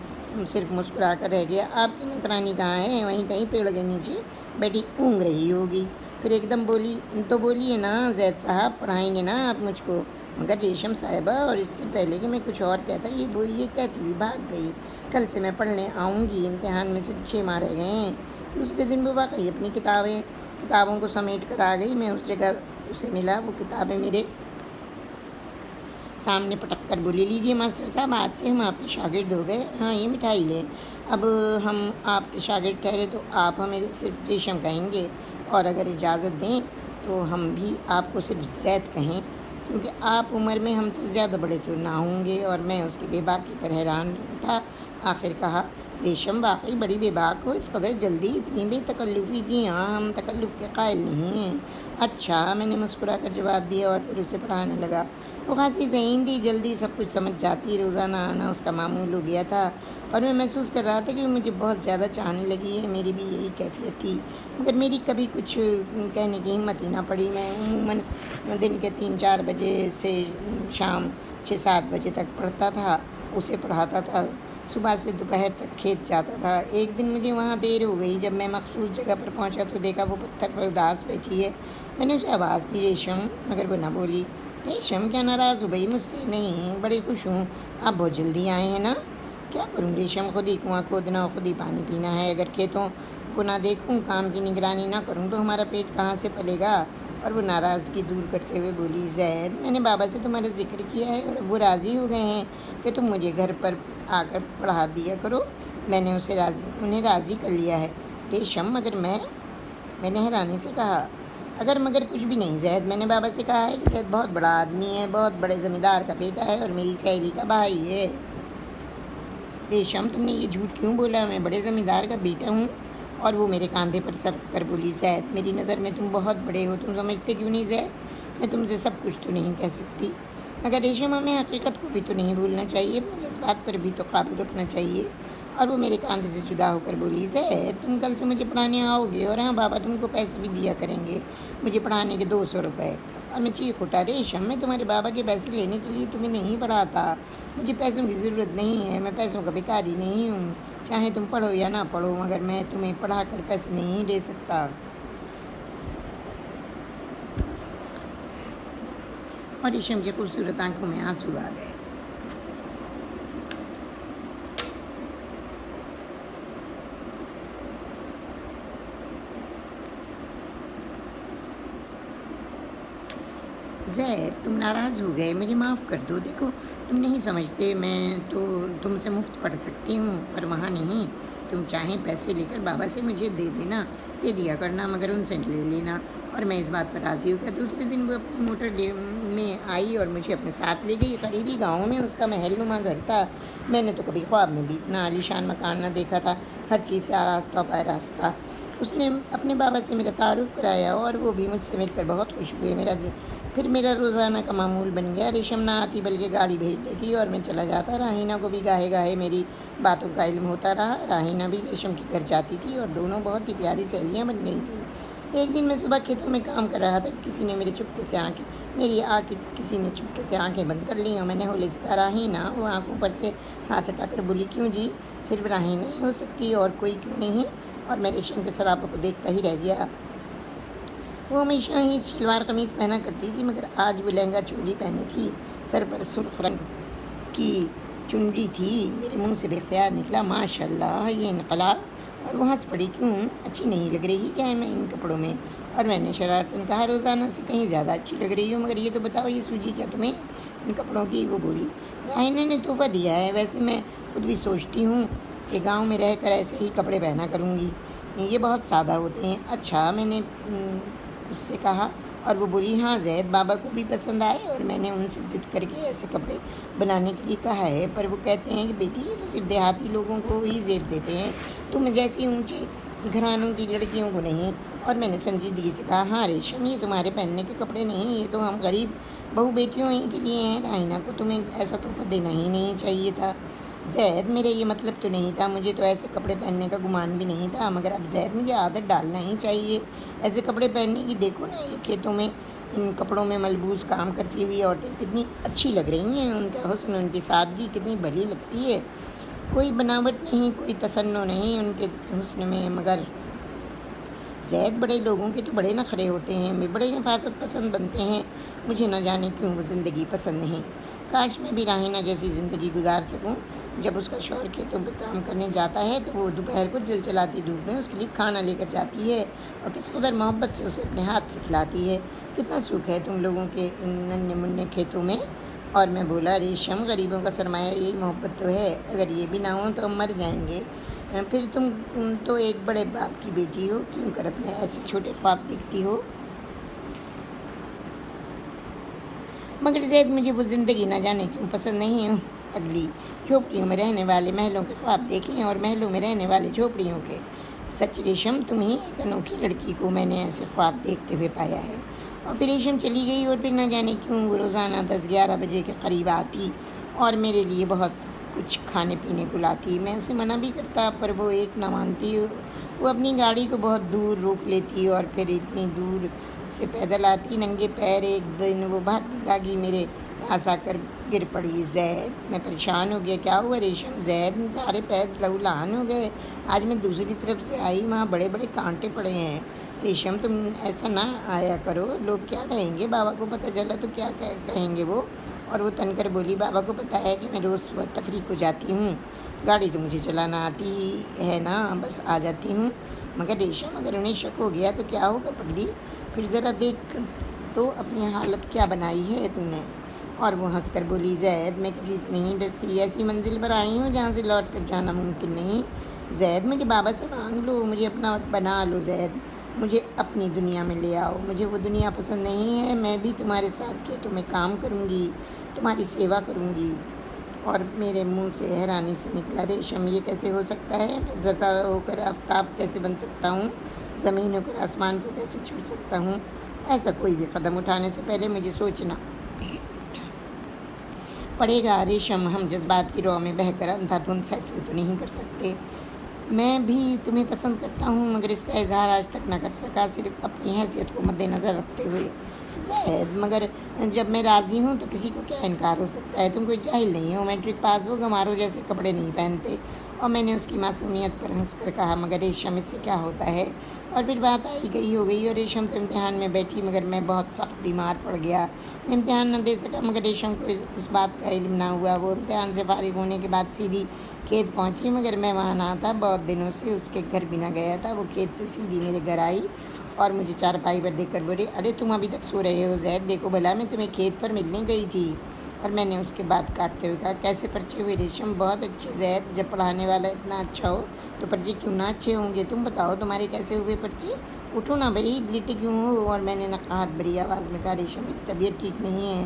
[SPEAKER 1] صرف مسکرا کر رہ گیا۔ آپ کی نوکرانی کہاں ہے؟ وہیں کہیں پیڑ کے نیچے بیٹھی اونگ رہی ہوگی۔ پھر ایک دم بولی تو بولیے نا زید صاحب، پڑھائیں گے نا آپ مجھ کو؟ مگر ریشم صاحبہ، اور اس سے پہلے کہ میں کچھ اور کہتا یہ کہتی بھی بھاگ گئی۔ کل سے میں پڑھنے آؤں گی، امتحان میں صرف 6 مارے گئے ہیں۔ دوسرے دن وہ واقعی اپنی کتابوں کو سمیٹ کر آ گئی۔ میں اس جگہ اسے ملا، وہ کتابیں میرے سامنے پٹک کر بولی لیجیے ماسٹر صاحب، آج سے ہم آپ کے شاگرد ہو گئے۔ ہاں یہ مٹھائی لیں، اب ہم آپ کے شاگرد ٹھہرے تو آپ ہمیں صرف ریشم کہیں گے، اور اگر اجازت دیں تو ہم بھی آپ کو صرف زید کہیں، کیونکہ آپ عمر میں ہم سے زیادہ بڑے تو نہ ہوں گے۔ اور میں اس کی بے باکی پر حیران تھا۔ آخر کہا ریشم واقعی بڑی بے باک ہو، اس قدر جلدی اتنی بے تکلفی؟ جی ہاں، ہم تکلف کے قائل نہیں ہیں۔ اچھا، میں نے مسکرا کر جواب دیا اور پھر اسے پڑھانے لگا۔ وہ خاصی ذہین تھی، جلدی سب کچھ سمجھ جاتی، روزانہ آنا اس کا معمول ہو گیا تھا، اور میں محسوس کر رہا تھا کہ وہ مجھے بہت زیادہ چاہنے لگی ہے۔ میری بھی یہی کیفیت تھی، مگر میری کبھی کچھ کہنے کی ہمت ہی نہ پڑی۔ میں عموماً دن کے 3-4 بجے سے شام 6-7 بجے تک پڑھتا تھا، اسے پڑھاتا تھا، صبح سے دوپہر تک کھیت جاتا تھا۔ ایک دن مجھے وہاں دیر ہو گئی۔ جب میں مخصوص جگہ پر پہنچا تو دیکھا وہ پتھر پر اداس بیٹھی ہے۔ میں نے اسے آواز دی ریشم، مگر وہ نہ بولی۔ ریشم کیا ناراض ہو گئی مجھ سے؟ نہیں، بڑے خوش ہوں، آپ بہت جلدی آئے ہیں نا۔ کیا کروں ریشم، خود ہی کنواں کھودنا اور خود ہی پانی پینا ہے، اگر کھیتوں کو نہ دیکھوں، کام کی نگرانی نہ کروں تو ہمارا پیٹ کہاں سے پلے گا؟ اور وہ ناراضگی دور کرتے ہوئے بولی زید، میں نے بابا سے تمہارا ذکر کیا ہے اور وہ راضی ہو گئے ہیں کہ تم مجھے گھر پر آ کر پڑھا دیا کرو۔ میں نے انہیں راضی کر لیا ہے ریشم، مگر میں نے حیرانی سے کہا اگر مگر کچھ بھی نہیں زید، میں نے بابا سے کہا ہے کہ زید بہت بڑا آدمی ہے، بہت بڑے زمیندار کا بیٹا ہے اور میری سہیلی کا بھائی ہے۔ ریشم تم نے یہ جھوٹ کیوں بولا؟ میں بڑے زمیندار کا بیٹا ہوں؟ اور وہ میرے کاندھے پر سر کر بولی زید، میری نظر میں تم بہت بڑے ہو، تم سمجھتے کیوں نہیں زید؟ میں تم سے سب کچھ تو نہیں کہہ سکتی، مگر ریشم ہمیں حقیقت کو بھی تو نہیں بھولنا چاہیے، مجھے اس بات پر بھی تو قابو رکھنا چاہیے۔ اور وہ میرے کاندھے سے جدا ہو کر بولی زید، تم کل سے مجھے پڑھانے آؤ گے، اور ہاں بابا تم کو پیسے بھی دیا کریں گے، مجھے پڑھانے کے 200 روپے۔ اور میں چیخ اٹھا ریشم، میں تمہارے بابا کے پیسے لینے کے لیے تمہیں نہیں پڑھاتا، مجھے پیسوں کی ضرورت نہیں ہے، میں پیسوں کا بھکاری نہیں ہوں، چاہے تم پڑھو یا نہ پڑھو، مگر میں تمہیں پڑھا کر پیسے نہیں دے سکتا۔ اور ریشم کی خوبصورت آنکھوں میں آنسو آ گئے۔ زید تم ناراض ہو گئے، مجھے معاف کر دو، دیکھو تم نہیں سمجھتے، میں تو تم سے مفت پڑھ سکتی ہوں، پر وہاں نہیں، تم چاہیں پیسے لے کر بابا سے مجھے دے دینا، دے دیا کرنا، مگر ان سے لے لینا۔ اور میں اس بات پر راضی ہو گیا۔ دوسرے دن وہ اپنی موٹر میں آئی اور مجھے اپنے ساتھ لے گئی۔ قریبی گاؤں میں اس کا محل نما گھر تھا، میں نے تو کبھی خواب میں بھی اتنا عالیشان مکان نہ دیکھا تھا، ہر چیز سے آراستہ و پاراستہ۔ اس نے اپنے بابا سے میرا تعارف کرایا اور وہ بھی مجھ سے مل کر بہت خوش ہوئے۔ پھر میرا روزانہ کا معمول بن گیا، ریشم نہ آتی بلکہ گاڑی بھیج دیتی اور میں چلا جاتا۔ راہینہ کو بھی گاہے گاہے میری باتوں کا علم ہوتا رہا، راہینہ بھی ریشم کے گھر جاتی تھی اور دونوں بہت ہی پیاری سہیلیاں بن گئی تھیں۔ ایک دن میں صبح کھیتوں میں کام کر رہا تھا، کسی نے کسی نے چپکے سے آنکھیں بند کر لیں اور میں نے ہولے سے کہا راہینہ۔ وہ آنکھوں پر سے ہاتھ ہٹا کر بولی کیوں جی، صرف راہینہ ہی ہو سکتی اور کوئی کیوں نہیں؟ اور میں ریشم کے سراپوں کو دیکھتا ہی رہ گیا۔ وہ ہمیشہ ہی شلوار قمیض پہنا کرتی تھی، مگر آج وہ لہنگا چولی پہنی تھی، سر پر سرخ رنگ کی چنڈی تھی۔ میرے منہ سے بے اختیار نکلا ماشاء اللہ، یہ انقلاب! اور وہ ہنس پڑی، کیوں اچھی نہیں لگ رہی کیا میں ان کپڑوں میں؟ اور میں نے شرارتاً کہا روزانہ سے کہیں زیادہ اچھی لگ رہی ہوں، مگر یہ تو بتاؤ یہ سوجی کیا تمہیں ان کپڑوں کی؟ وہ بولی راہینہ نے تحفہ دیا ہے، ویسے میں خود بھی سوچتی ہوں کہ گاؤں میں رہ کر ایسے ہی کپڑے پہنا کروں گی، یہ بہت سادہ ہوتے ہیں۔ اچھا، میں نے اس سے کہا، اور وہ بولی ہاں زید بابا کو بھی پسند آئے اور میں نے ان سے ضد کر کے ایسے کپڑے بنانے کے لیے کہا ہے، پر وہ کہتے ہیں کہ بیٹی یہ تو صرف دیہاتی لوگوں کو ہی زیب دیتے ہیں، تم جیسی اونچے گھرانوں کی لڑکیوں کو نہیں۔ اور میں نے سنجیدگی سے کہا ہاں ریشم، یہ تمہارے پہننے کے کپڑے نہیں، یہ تو ہم غریب بہو بیٹیوں ہی کے لیے ہیں، راہینہ کو تمہیں ایسا تحفہ دینا ہی نہیں چاہیے تھا۔ زید میرے یہ مطلب تو نہیں تھا، مجھے تو ایسے کپڑے پہننے کا گمان بھی نہیں تھا، مگر اب زید مجھے عادت ڈالنا ہی چاہیے ایسے کپڑے پہننے کی۔ دیکھو نا یہ کھیتوں میں ان کپڑوں میں ملبوس کام کرتی ہوئی عورتیں کتنی اچھی لگ رہی ہیں، ان کا حسن، ان کی سادگی کتنی بھلی لگتی ہے، کوئی بناوٹ نہیں، کوئی تصنع نہیں ان کے حسن میں۔ مگر زید بڑے لوگوں کے تو بڑے نخرے ہوتے ہیں، بڑے نفاست پسند بنتے ہیں، مجھے نہ جانے کیوں وہ زندگی پسند نہیں۔ کاش میں بھی راہینہ جیسی زندگی گزار سکوں۔ جب اس کا شوہر کھیتوں پہ کام کرنے جاتا ہے تو وہ دوپہر کو چلچلاتی دھوپ میں اس کے لیے کھانا لے کر جاتی ہے اور کس قدر محبت سے اسے اپنے ہاتھ سے کھلاتی ہے۔ کتنا سکھ ہے تم لوگوں کے ان ننھے منھے کھیتوں میں۔ اور میں بولا ریشم، غریبوں کا سرمایہ یہی محبت تو ہے، اگر یہ بھی نہ ہو تو ہم مر جائیں گے۔ پھر تم تو ایک بڑے باپ کی بیٹی ہو، کیوں کر اپنے ایسے چھوٹے خواب دیکھتی ہو؟ مگر زید مجھے وہ زندگی نہ جانے کیوں پسند نہیں ہے، اگلی جھوپڑیوں میں رہنے والے محلوں کے خواب دیکھیں اور محلوں میں رہنے والے جھوپڑیوں کے۔ سچ ریشم، تم ہی ایک انوکھی لڑکی کو میں نے ایسے خواب دیکھتے ہوئے پایا ہے۔ اور پھر ریشم چلی گئی اور پھر نہ جانے کیوں وہ روزانہ 10-11 بجے کے قریب آتی اور میرے لیے بہت کچھ کھانے پینے کو لاتی۔ میں اسے منع بھی کرتا پر وہ ایک نہ مانتی، وہ اپنی گاڑی کو بہت دور روک لیتی اور پھر اتنی دور سے پیدل آتی ننگے پیر۔ ایک دن وہ بھاگی بھاگی میرے پاس آ کر گر پڑی۔ زید، میں پریشان ہو گیا، کیا ہوا ریشم؟ زید، سارے پیر لہو لہان ہو گئے، آج میں دوسری طرف سے آئی، وہاں بڑے بڑے کانٹے پڑے ہیں۔ ریشم تم ایسا نہ آیا کرو، لوگ کیا کہیں گے، بابا کو پتہ چلا تو کیا کہیں گے وہ؟ اور وہ تن کر بولی بابا کو پتہ ہے کہ میں روز صبح تفریح کو جاتی ہوں، گاڑی تو مجھے چلانا آتی ہی ہے نا، بس آ جاتی ہوں۔ مگر ریشم اگر انہیں شک ہو گیا تو کیا ہوگا پگلی؟ پھر ذرا دیکھ تو اپنی حالت کیا بنائی ہے تم نے۔ اور وہ ہنس کر بولی زید، میں کسی سے نہیں ڈرتی، ایسی منزل پر آئی ہوں جہاں سے لوٹ کر جانا ممکن نہیں۔ زید، مجھے بابا سے مانگ لو، مجھے اپنا بنا لو زید، مجھے اپنی دنیا میں لے آؤ، مجھے وہ دنیا پسند نہیں ہے، میں بھی تمہارے ساتھ کھیتوں میں کام کروں گی، تمہاری سیوا کروں گی۔ اور میرے منہ سے حیرانی سے نکلا ریشم، یہ کیسے ہو سکتا ہے؟ میں ذرہ ہو کر آفتاب کیسے بن سکتا ہوں؟ زمین ہو کر آسمان کو کیسے چھو سکتا ہوں؟ ایسا کوئی بھی قدم اٹھانے سے پہلے مجھے سوچنا پڑے گا ریشم، ہم جذبات کی رو میں بہہ کر اندھا دھند فیصلے تو نہیں کر سکتے۔ میں بھی تمہیں پسند کرتا ہوں مگر اس کا اظہار آج تک نہ کر سکا، صرف اپنی حیثیت کو مد نظر رکھتے ہوئے۔ زید، مگر جب میں راضی ہوں تو کسی کو کیا انکار ہو سکتا ہے؟ تم کوئی جاہل نہیں ہو، میٹرک پاس ہو، گماروں جیسے کپڑے نہیں پہنتے۔ اور میں نے اس کی معصومیت پر ہنس کر کہا مگر ریشم اس سے کیا ہوتا ہے؟ اور پھر بات آئی گئی ہو گئی اور ریشم تو امتحان میں بیٹھی مگر میں بہت سخت بیمار پڑ گیا، میں امتحان نہ دے سکا، مگر ریشم کو اس بات کا علم نہ ہوا۔ وہ امتحان سے فارغ ہونے کے بعد سیدھی کھیت پہنچی مگر میں وہاں نہ تھا، بہت دنوں سے اس کے گھر بھی نہ گیا تھا۔ وہ کھیت سے سیدھی میرے گھر آئی اور مجھے چارپائی پر دیکھ کر بولی ارے تم ابھی تک سو رہے ہو زید، دیکھو بھلا میں تمہیں کھیت پر ملنے گئی تھی۔ اور میں نے اس کے بات کاٹتے ہوئے کہا کیسے پرچے ہوئے ریشم؟ بہت اچھے زید، جب پڑھانے والا اتنا اچھا ہو تو پرچے کیوں نہ اچھے ہوں گے؟ تم بتاؤ تمہارے کیسے ہوئے پرچے؟ اٹھو نا بھائی، لیٹے کیوں ہو؟ اور میں نے نقاہت بھری آواز میں کہا ریشم میری طبیعت ٹھیک نہیں ہے۔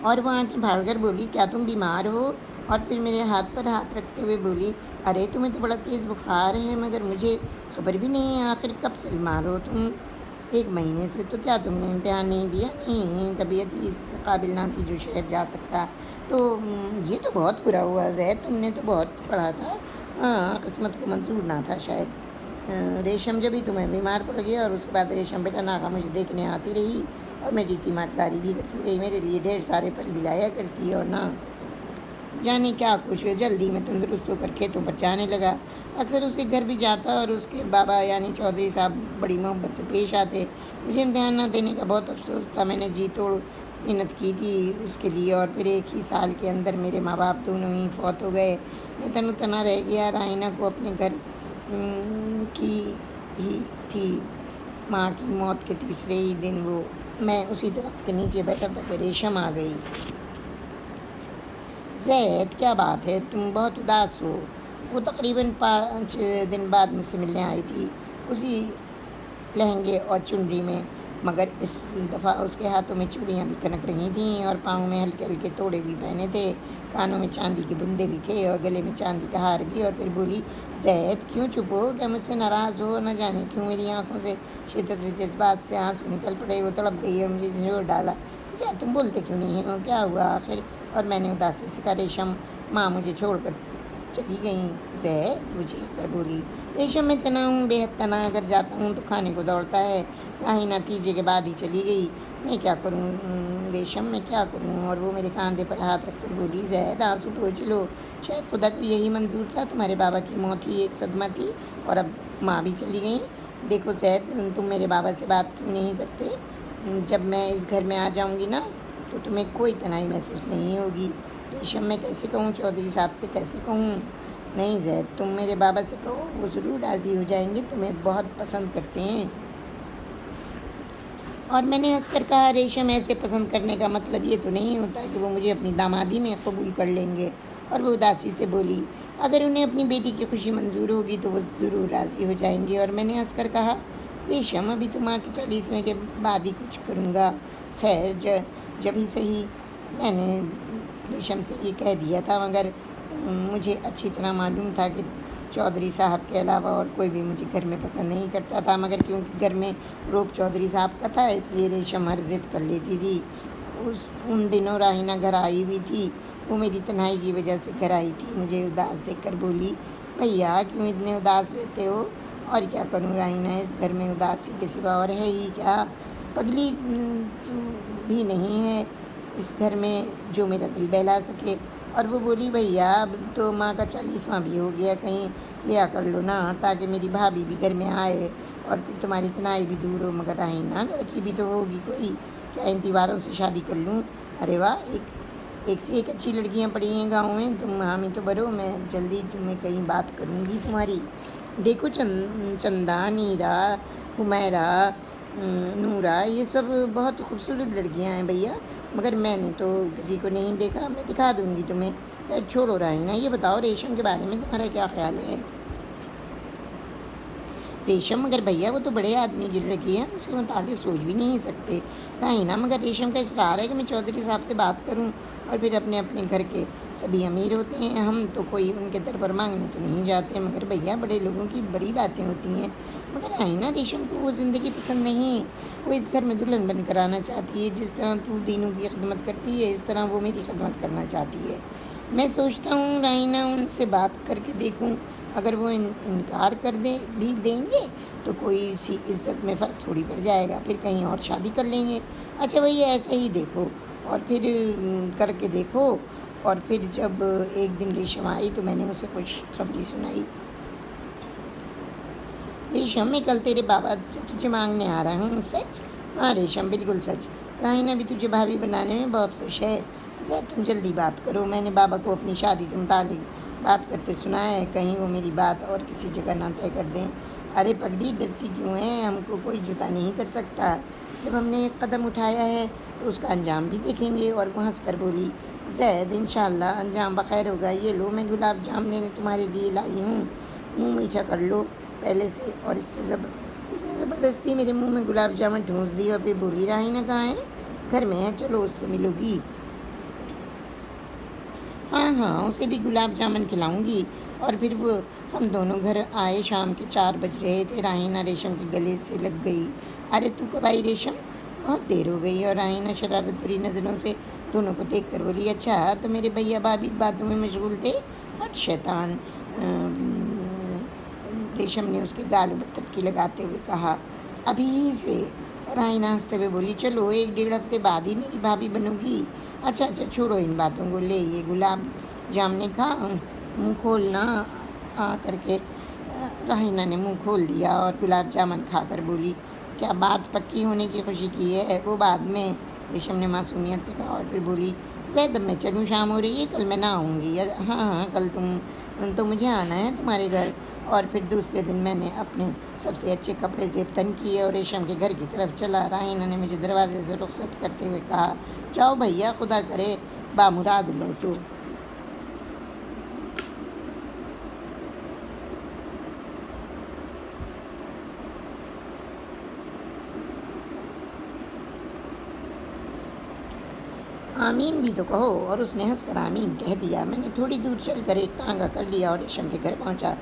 [SPEAKER 1] اور وہ آنکھیں بھاڑ کر بولی کیا تم بیمار ہو؟ اور پھر میرے ہاتھ پر ہاتھ رکھتے ہوئے بولی ارے تمہیں تو بڑا تیز بخار ہے، مگر مجھے خبر بھی نہیں ہے، آخر کب سے بیمار ہو تم؟ 1 مہینے سے۔ تو کیا تم نے امتحان نہیں دیا؟ نہیں، طبیعت ہی اس قابل نہ تھی جو شہر جا سکتا۔ تو یہ تو بہت برا ہوا زید، تم نے تو بہت پڑھا تھا۔ ہاں، قسمت کو منظور نہ تھا شاید۔ ریشم جب ہی تمہیں بیمار پڑ گیا اور اس کے بعد ریشم بیٹا ناغا مجھے دیکھنے آتی رہی اور میری تیمارداری بھی کرتی رہی، میرے لیے ڈھیر سارے پھل بھی لایا کرتی اور نہ جانے کیا کچھ جلدی میں تندرست ہو کر کھیتوں پر جانے لگا۔ اکثر اس کے گھر بھی جاتا اور اس کے بابا یعنی چودھری صاحب بڑی محبت سے پیش آتے۔ مجھے امتحان نہ دینے کا بہت افسوس تھا، میں نے جی توڑ محنت کی تھی اس کے لیے اور پھر ایک ہی سال کے اندر میرے ماں باپ دونوں ہی فوت ہو گئے۔ میں تن و تنہا رہ گیا۔ رائنا کو اپنے گھر کی ہی تھی۔ ماں کی موت کے تیسرے ہی دن میں اسی درخت کے نیچے بیٹھا تھا کہ ریشم آ گئی۔ زید کیا بات ہے، تم بہت اداس ہو؟ وہ تقریباً 5 دن بعد مجھ سے ملنے آئی تھی، اسی لہنگے اور چنری میں، مگر اس دفعہ اس کے ہاتھوں میں چوڑیاں بھی کھنک رہی تھیں اور پاؤں میں ہلکے ہلکے توڑے بھی پہنے تھے، کانوں میں چاندی کے بندے بھی تھے اور گلے میں چاندی کا ہار بھی۔ اور پھر بولی، زید کیوں چپ ہو؟ کیا مجھ سے ناراض ہو؟ نہ جانے کیوں میری آنکھوں سے شدت جذبات سے آنسو نکل پڑے۔ وہ تڑپ گئی اور مجھے جھنجھوڑ ڈالا۔ زید تم بولتے کیوں نہیں ہو؟ کیا ہوا آخر؟ اور میں نے اداسی سے کہا، ریشم ماں مجھے چھوڑ کر چلی گئیں۔ زید وہ چیخ کر بولی، ریشم میں تنا ہوں، بے حد تنا، اگر جاتا ہوں تو کھانے کو دوڑتا ہے، راہینہ تیجے کے بعد ہی چلی گئی، میں کیا کروں ریشم، میں کیا کروں؟ اور وہ میرے کاندھے پر ہاتھ رکھ کر بولی، زید آنسو پوچھ لو، شاید خدا کو یہی منظور تھا، تمہارے بابا کی موت ہی ایک صدمہ تھی اور اب ماں بھی چلی گئی۔ دیکھو زید، تم میرے بابا سے بات کیوں نہیں کرتے؟ جب میں اس گھر میں آ جاؤں گی نا تو تمہیں کوئی تنہائی محسوس نہیں ہوگی۔ ریشم میں کیسے کہوں، چودھری صاحب سے کیسے کہوں؟ نہیں زید، تم میرے بابا سے کہو، وہ ضرور راضی ہو جائیں گے، تمہیں بہت پسند کرتے ہیں۔ اور میں نے ہنس کر کہا، ریشم ایسے پسند کرنے کا مطلب یہ تو نہیں ہوتا کہ وہ مجھے اپنی دامادی میں قبول کر لیں گے۔ اور وہ اداسی سے بولی، اگر انہیں اپنی بیٹی کی خوشی منظور ہوگی تو وہ ضرور راضی ہو جائیں گے۔ اور میں نے ہنس کر کہا، ریشم ابھی تو ماں کی 40ویں کے بعد ہی کچھ کروں گا، خیر جب ہی صحیح۔ میں نے ریشم سے یہ کہہ دیا تھا، مگر مجھے اچھی طرح معلوم تھا کہ چودھری صاحب کے علاوہ اور کوئی بھی مجھے گھر میں پسند نہیں کرتا تھا، مگر کیونکہ گھر میں روب چودھری صاحب کا تھا اس لیے ریشم ہر ضد کر لیتی تھی۔ ان دنوں راہینہ گھر آئی ہوئی تھی، وہ میری تنہائی کی وجہ سے گھر آئی تھی، مجھے اداس دیکھ کر بولی، بھیا کیوں اتنے اداس رہتے ہو؟ اور کیا کروں رائنا، اس گھر میں اداسی کے سوا اور ہے ہی کیا؟ پگلی تو بھی نہیں ہے اس گھر میں جو میرا دل بہلا سکے۔ اور وہ بولی، بھیا اب تو ماں کا 40واں بھی ہو گیا، کہیں بیاہ کر لو نا تاکہ میری بھابھی بھی گھر میں آئے اور پھر تمہاری تنہائی بھی دور ہو۔ مگر رائنا، لڑکی بھی تو ہوگی کوئی، کیا ان تیواروں سے شادی کر لوں؟ ارے واہ، ایک سے ایک اچھی لڑکیاں پڑی ہیں گاؤں میں، تم حامی تو بھرو، میں جلدی تمہیں کہیں بات کروں گی تمہاری۔ دیکھو چندا، نیرا، حمیرہ، نورا، یہ سب بہت خوبصورت لڑکیاں ہیں بھیا، مگر میں نے تو کسی کو نہیں دیکھا، میں دکھا دوں گی تمہیں۔ خیر چھوڑو رائنا، یہ بتاؤ ریشم کے بارے میں تمہارا کیا خیال ہے؟ ریشم، مگر بھیا وہ تو بڑے آدمی کی لڑکی ہے، اس کے متعلق سوچ بھی نہیں سکتے۔ رائنا، مگر ریشم کا اصرار ہے کہ میں چودھری صاحب سے بات کروں اور پھر اپنے گھر کے سبھی امیر ہوتے ہیں، ہم تو کوئی ان کے در پر مانگنے تو نہیں جاتے، مگر بھیا بڑے لوگوں کی بڑی باتیں ہوتی ہیں۔ مگر رائنا، ریشم کو وہ زندگی پسند نہیں، وہ اس گھر میں دلہن بن کر آنا چاہتی ہے، جس طرح تو دینوں کی خدمت کرتی ہے اس طرح وہ میری خدمت کرنا چاہتی ہے۔ میں سوچتا ہوں رائنا، ان سے بات کر کے دیکھوں، اگر وہ انکار کر دیں گے تو کوئی سی عزت میں فرق تھوڑی پڑ جائے گا، پھر کہیں اور شادی کر لیں گے۔ اچھا بھیا ایسے ہی دیکھو اور پھر کر کے دیکھو۔ اور پھر جب ایک دن ریشم آئی تو میں نے اسے خوش خبری سنائی، ریشم میں کل تیرے بابا سے تجھے مانگنے آ رہا ہوں۔ سچ؟ ہاں ریشم، بالکل سچ، رائنا بھی تجھے بھابھی بنانے میں بہت خوش ہے۔ زید تم جلدی بات کرو، میں نے بابا کو اپنی شادی سے متعلق بات کرتے سنا ہے، کہیں وہ میری بات اور کسی جگہ نہ طے کر دیں۔ ارے پگلی، ڈرتی کیوں ہے؟ ہم کو کوئی جدا نہیں کر سکتا، جب ہم نے ایک قدم اٹھایا ہے تو اس کا انجام بھی دیکھیں گے۔ اور وہ ہنس کر بولی، زید انشاءاللہ انجام بخیر ہوگا، یہ لو میں گلاب جامن تمہارے لیے لائی ہوں، منہ میٹھا کر لو پہلے سے۔ اور اس نے زبردستی میرے منہ میں گلاب جامن ٹھونس دی اور پھر بولی، رائنا کہاں ہے؟ گھر میں ہے، چلو اس سے ملو گی۔ ہاں اسے بھی گلاب جامن کھلاؤں گی۔ اور پھر ہم دونوں گھر آئے، شام کے 4 بج رہے تھے، رائنا ریشم کے گلے سے لگ گئی۔ ارے تو کب آئی ریشم؟ بہت دیر ہو گئی۔ اور رائنا شرارت بھری نظروں سے دونوں کو دیکھ کر بولی، اچھا تو میرے بھیا بھابھی باتوں میں مشغول تھے، ہٹ شیطان، ریشم نے اس کے گالوں پر تھپکی لگاتے ہوئے کہا، ابھی سے۔ رائنا ہنستے ہوئے بولی، چلو 1-1.5 ہفتے بعد ہی میری بھابھی بنو گی۔ اچھا چھوڑو ان باتوں کو، لے یہ گلاب جام نے کھا، منہ کھولنا آ کر کے۔ رائنا نے منہ کھول دیا اور گلاب جامن کھا کر بولی، کیا بات پکی ہونے کی خوشی کی ہے؟ وہ بعد میں، ریشم نے معصومیت سے کہا، اور پھر بولی، زید اب میں چلوں، شام ہو رہی ہے، کل میں نہ آؤں گی۔ ہاں کل تو مجھے آنا ہے تمہارے گھر۔ اور پھر دوسرے دن میں نے اپنے سب سے اچھے کپڑے زیب تن کیے اور ریشم کے گھر کی طرف چلا۔ رائنا نے مجھے دروازے سے رخصت کرتے ہوئے کہا، جاؤ بھیا، خدا کرے بامراد لوٹو۔ آمین بھی تو کہو۔ اور اس نے ہنس کر آمین کہہ دیا۔ میں نے تھوڑی دور چل کر ایک تانگا کر لیا اور ریشم کے گھر پہنچا۔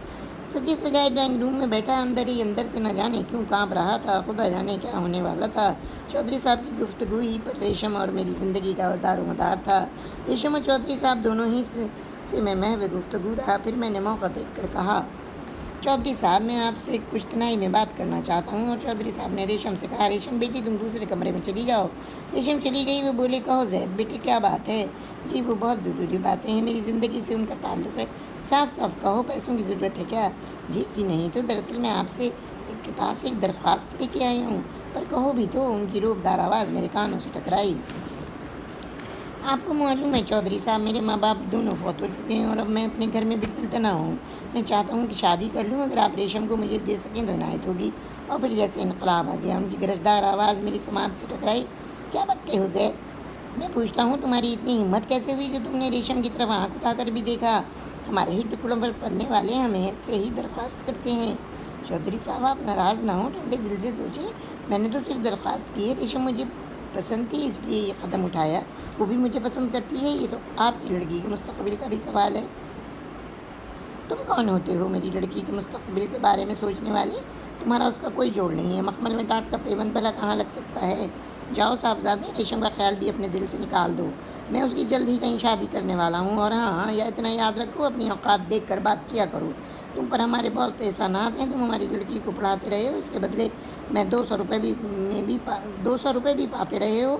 [SPEAKER 1] سجے سجائے ڈرائنگ روم میں بیٹھا اندر سے نہ جانے کیوں کانپ رہا تھا، خدا جانے کیا ہونے والا تھا۔ چودھری صاحب کی گفتگو ہی پر ریشم اور میری زندگی کا دار و مدار تھا۔ ریشم اور چودھری صاحب دونوں ہی سے میں محو گفتگو رہا۔ پھر میں نے موقع دیکھ کر کہا، چودھری صاحب میں آپ سے کچھ تنہائی میں بات کرنا چاہتا ہوں۔ اور چودھری صاحب نے ریشم سے کہا، ریشم بیٹی تم دوسرے کمرے میں چلی جاؤ۔ ریشم چلی گئی۔ وہ بولے، کہو زید بیٹی کیا بات ہے؟ جی وہ بہت ضروری باتیں ہیں، میری زندگی سے ان کا تعلق ہے۔ صاف کہو، پیسوں کی ضرورت ہے کیا؟ جی نہیں تو دراصل میں آپ سے کے پاس ایک درخواست لے کے آئی ہوں، پر کہو بھی تو۔ ان کی روبدار آواز میرے کانوں سے ٹکرائی۔ آپ کو معلوم ہے چودھری صاحب، میرے ماں باپ دونوں فوت ہو چکے ہیں اور اب میں اپنے گھر میں بالکل تنہا ہوں۔ میں چاہتا ہوں کہ شادی کر لوں، اگر آپ ریشم کو مجھے دے سکیں تو عنایت ہوگی۔ اور پھر جیسے انقلاب آ گیا، ان کی گرجدار آواز میری سماعت سے ٹکرائی۔ کیا بکتے ہو زید؟ میں پوچھتا ہوں تمہاری اتنی ہمت کیسے ہوئی جو تم نے ریشم کی طرف آنکھ اٹھا کر بھی دیکھا؟ ہمارے ہی ٹکڑوں پر پلنے والے ہمیں سے ہی درخواست کرتے ہیں۔ چودھری صاحب آپ ناراض نہ ہوں، ٹھنڈے دل سے سوچیں۔ میں نے تو صرف درخواست کی ہے، ریشم مجھے پسند تھی اس لیے یہ قدم اٹھایا، وہ بھی مجھے پسند کرتی ہے، یہ تو آپ کی لڑکی کے مستقبل کا بھی سوال ہے۔ تم کون ہوتے ہو میری لڑکی کے مستقبل کے بارے میں سوچنے والے؟ تمہارا اس کا کوئی جوڑ نہیں ہے، مخمل میں ٹاٹ کا پیوند بھلا کہاں لگ سکتا ہے؟ جاؤ صاحبزادے، ریشم کا خیال بھی اپنے دل سے نکال دو، میں اس کی جلد ہی کہیں شادی کرنے والا ہوں۔ اور ہاں یا اتنا یاد رکھو، اپنی اوقات دیکھ کر بات کیا کرو۔ تم پر ہمارے بہت احسانات ہیں، تم ہماری لڑکی کو پڑھاتے رہے ہو، اس کے بدلے میں 200 روپے بھی پاتے رہے ہو،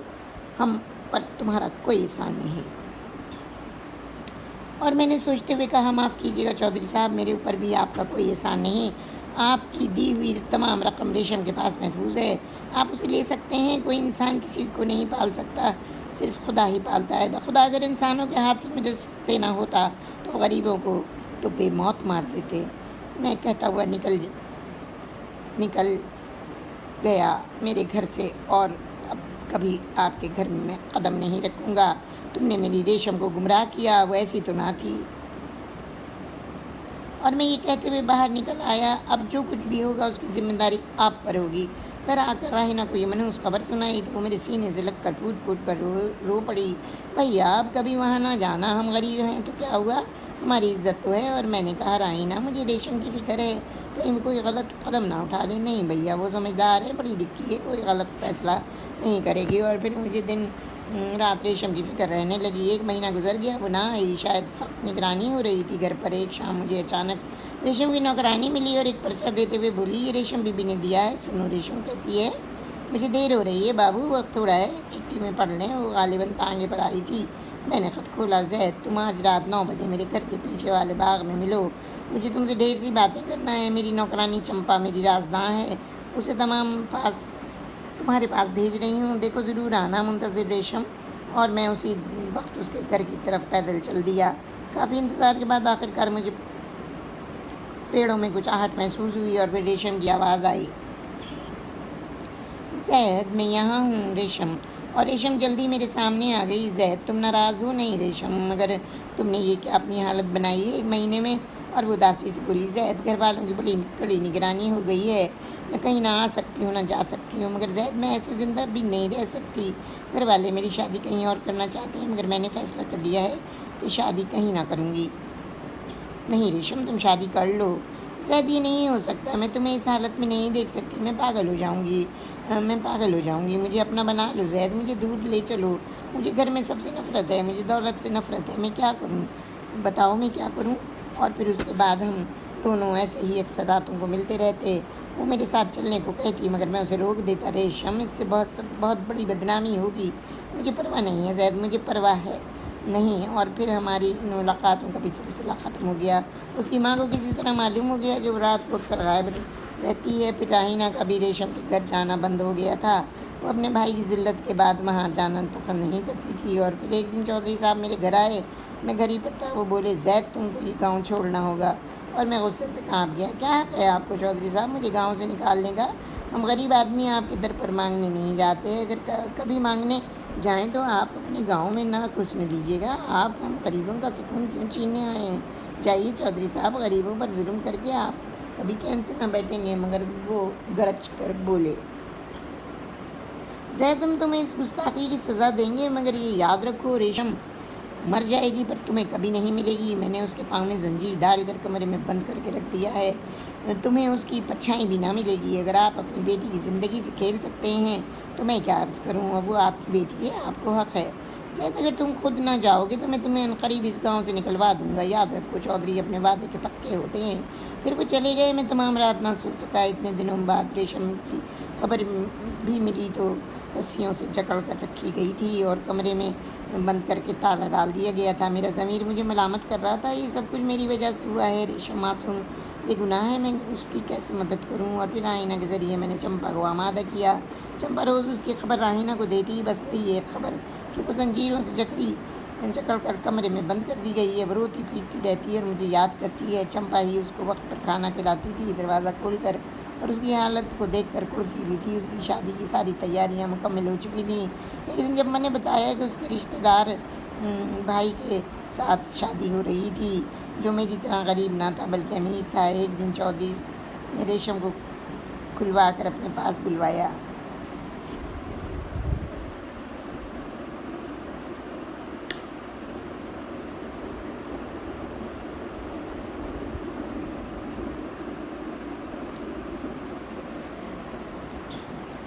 [SPEAKER 1] ہم پر تمہارا کوئی احسان نہیں۔ اور میں نے سوچتے ہوئے کہا، معاف کیجیے گا چودھری صاحب، میرے اوپر بھی آپ کا کوئی احسان نہیں۔ آپ کی دی ہوئی تمام رقم ریشم کے پاس محفوظ ہے، آپ اسے لے سکتے ہیں۔ کوئی انسان کسی کو نہیں پال سکتا، صرف خدا ہی پالتا ہے۔ بخدا اگر انسانوں کے ہاتھ میں رزق دینا ہوتا تو غریبوں کو تو بے موت مار دیتے۔ میں کہتا ہوا نکل گیا میرے گھر سے، اور اب کبھی آپ کے گھر میں قدم نہیں رکھوں گا۔ تم نے میری ریشم کو گمراہ کیا، وہ ایسی تو نہ تھی۔ اور میں یہ کہتے ہوئے باہر نکل آیا، اب جو کچھ بھی ہوگا اس کی ذمہ داری آپ پر ہوگی۔ گھر آ کر راہینہ کو یہ منحوس خبر سنائی تو وہ میرے سینے سے لگ کر پھوٹ کر رو پڑی۔ بھیا اب کبھی وہاں نہ جانا، ہم غریب ہیں تو کیا ہوا، ہماری عزت تو ہے۔ اور میں نے کہا، راہینہ مجھے ریشم کی فکر ہے، کہیں کوئی غلط قدم نہ اٹھا لے۔ نہیں بھیا، وہ سمجھدار ہے، پڑھی لکھی ہے، کوئی غلط فیصلہ نہیں کرے گی۔ اور پھر مجھے دن رات ریشم کی فکر رہنے لگی۔ 1 مہینہ گزر گیا، وہ نہ آئی، شاید سخت نگرانی ہو رہی تھی گھر پر۔ ایک شام مجھے اچانک ریشم کی نوکرانی ملی اور ایک پرچہ دیتے ہوئے بولی، یہ ریشم بی بی نے دیا ہے، سنو ریشم کیسی ہے؟ مجھے دیر ہو رہی ہے بابو، وقت تھوڑا ہے، اس چٹھی میں پڑھ لیں۔ وہ غالباً تانگے پر آئی تھی۔ میں نے خط کھولا، زید تم آج رات 9 بجے میرے گھر کے پیچھے والے باغ میں ملو، مجھے تم سے ڈھیر سی باتیں کرنا ہے۔ میری نوکرانی چمپا میری رازداں ہے، اسے تمہارے پاس بھیج رہی ہوں، دیکھو ضرور آنا، منتظر ریشم۔ اور میں اسی وقت اس کے گھر کی طرف پیدل چل دیا۔ کافی انتظار کے بعد آخرکار مجھے پیڑوں میں کچھ آہٹ محسوس ہوئی اور پھر ریشم کی آواز آئی، زید میں یہاں ہوں ریشم۔ اور ریشم جلدی میرے سامنے آ گئی۔ زید تم ناراض ہو؟ نہیں ریشم، مگر تم نے یہ کیا اپنی حالت بنائی ہے 1 مہینے میں؟ اور وہ اداسی سے بولی، زید گھر والوں کی بڑی کڑی نگرانی ہو گئی ہے، میں کہیں نہ آ سکتی ہوں نہ جا سکتی ہوں، مگر زید میں ایسے زندہ بھی نہیں رہ سکتی۔ گھر والے میری شادی کہیں اور کرنا چاہتے ہیں، مگر میں نے فیصلہ کر لیا ہے کہ شادی کہیں نہ کروں گی۔ نہیں ریشم، تم شادی کر لو۔ زید یہ نہیں ہو سکتا، میں تمہیں اس حالت میں نہیں دیکھ سکتی، میں پاگل ہو جاؤں گی، مجھے اپنا بنا لو زید، مجھے دور لے چلو، مجھے گھر میں سب سے نفرت ہے، مجھے دولت سے نفرت ہے، میں کیا کروں، بتاؤ میں کیا کروں؟ اور پھر اس کے بعد ہم دونوں ایسے ہی اکثر راتوں کو ملتے رہتے۔ وہ میرے ساتھ چلنے کو کہتی مگر میں اسے روک دیتا۔ ریشم، اس سے بہت بڑی بدنامی ہوگی۔ مجھے پرواہ نہیں ہے زید، مجھے پرواہ ہے نہیں۔ اور پھر ہماری ان ملاقاتوں کا بھی سلسلہ ختم ہو گیا۔ اس کی ماں کو کسی طرح معلوم ہو گیا کہ وہ رات کو اکثر غائب رہتی ہے۔ پھر راہینہ کا بھی ریشم کے گھر جانا بند ہو گیا تھا۔ وہ اپنے بھائی کی ذلت کے بعد وہاں جانا پسند نہیں کرتی تھی۔ اور پھر ایک دن چودھری صاحب میرے گھر آئے، میں گھر ہی پر تھا۔ وہ بولے، زید تم کو یہ گاؤں چھوڑنا ہوگا۔ اور میں غصے سے کانپ گیا۔ کیا حق ہے آپ کو چودھری صاحب مجھے گاؤں سے نکالنے کا؟ ہم غریب آدمی آپ کے در پر مانگنے نہیں جاتے۔ اگر کبھی مانگنے جائیں تو آپ اپنے گاؤں میں نہ کچھ نہ دیجیے گا۔ آپ ہم غریبوں کا سکون کیوں چھیننے آئے ہیں؟ جائیے چودھری صاحب، غریبوں پر ظلم کر کے آپ کبھی چین سے نہ بیٹھیں گے۔ مگر وہ گرج کر بولے، زید ہم تمہیں اس گستاخی کی سزا دیں گے، مگر یہ یاد رکھو ریشم مر جائے گی پر تمہیں کبھی نہیں ملے گی۔ میں نے اس کے پاؤں میں زنجیر ڈال کر کمرے میں بند کر کے رکھ دیا ہے۔ تمہیں اس کی پرچھائی بھی نہ ملے گی۔ اگر آپ اپنی بیٹی کی زندگی سے کھیل سکتے ہیں تو میں کیا عرض کروں؟ اب وہ آپ کی بیٹی ہے، آپ کو حق ہے۔ زید اگر تم خود نہ جاؤ گے تو میں تمہیں عنقریب اس گاؤں سے نکلوا دوں گا۔ یاد رکھو چودھری اپنے وعدے کے پکے ہوتے ہیں۔ پھر وہ چلے گئے۔ میں تمام رات نہ سو سکا۔ اتنے دنوں بعد ریشم کی خبر بھی ملی تو رسیوں سے جکڑ کر رکھی گئی تھی اور کمرے میں بند کر کے تالا ڈال دیا گیا تھا۔ میرا ضمیر مجھے ملامت کر رہا تھا، یہ سب کچھ میری وجہ سے ہوا ہے۔ ریشم معصوم بے گناہ ہے، میں اس کی کیسے مدد کروں؟ اور پھر راہینہ کے ذریعے میں نے چمپا کو آمادہ کیا۔ چمپا روز اس کی خبر راہینہ کو دیتی، بس وہی ایک خبر کہ وہ زنجیروں سے جکڑ کر کمرے میں بند کر دی گئی ہے۔ وہ روتی پیٹتی رہتی ہے اور مجھے یاد کرتی ہے۔ چمپا ہی اس کو وقت پر کھانا کھلاتی تھی دروازہ کھول کر، اور اس کی حالت کو دیکھ کر کڑتی بھی تھی۔ اس کی شادی کی ساری تیاریاں مکمل ہو چکی تھیں۔ ایک دن جب میں نے بتایا کہ اس کے رشتہ دار بھائی کے ساتھ شادی ہو رہی تھی جو میری طرح غریب نہ تھا بلکہ امیر تھا، ایک دن چودھری نے ریشم کو کھلوا کر اپنے پاس بلوایا۔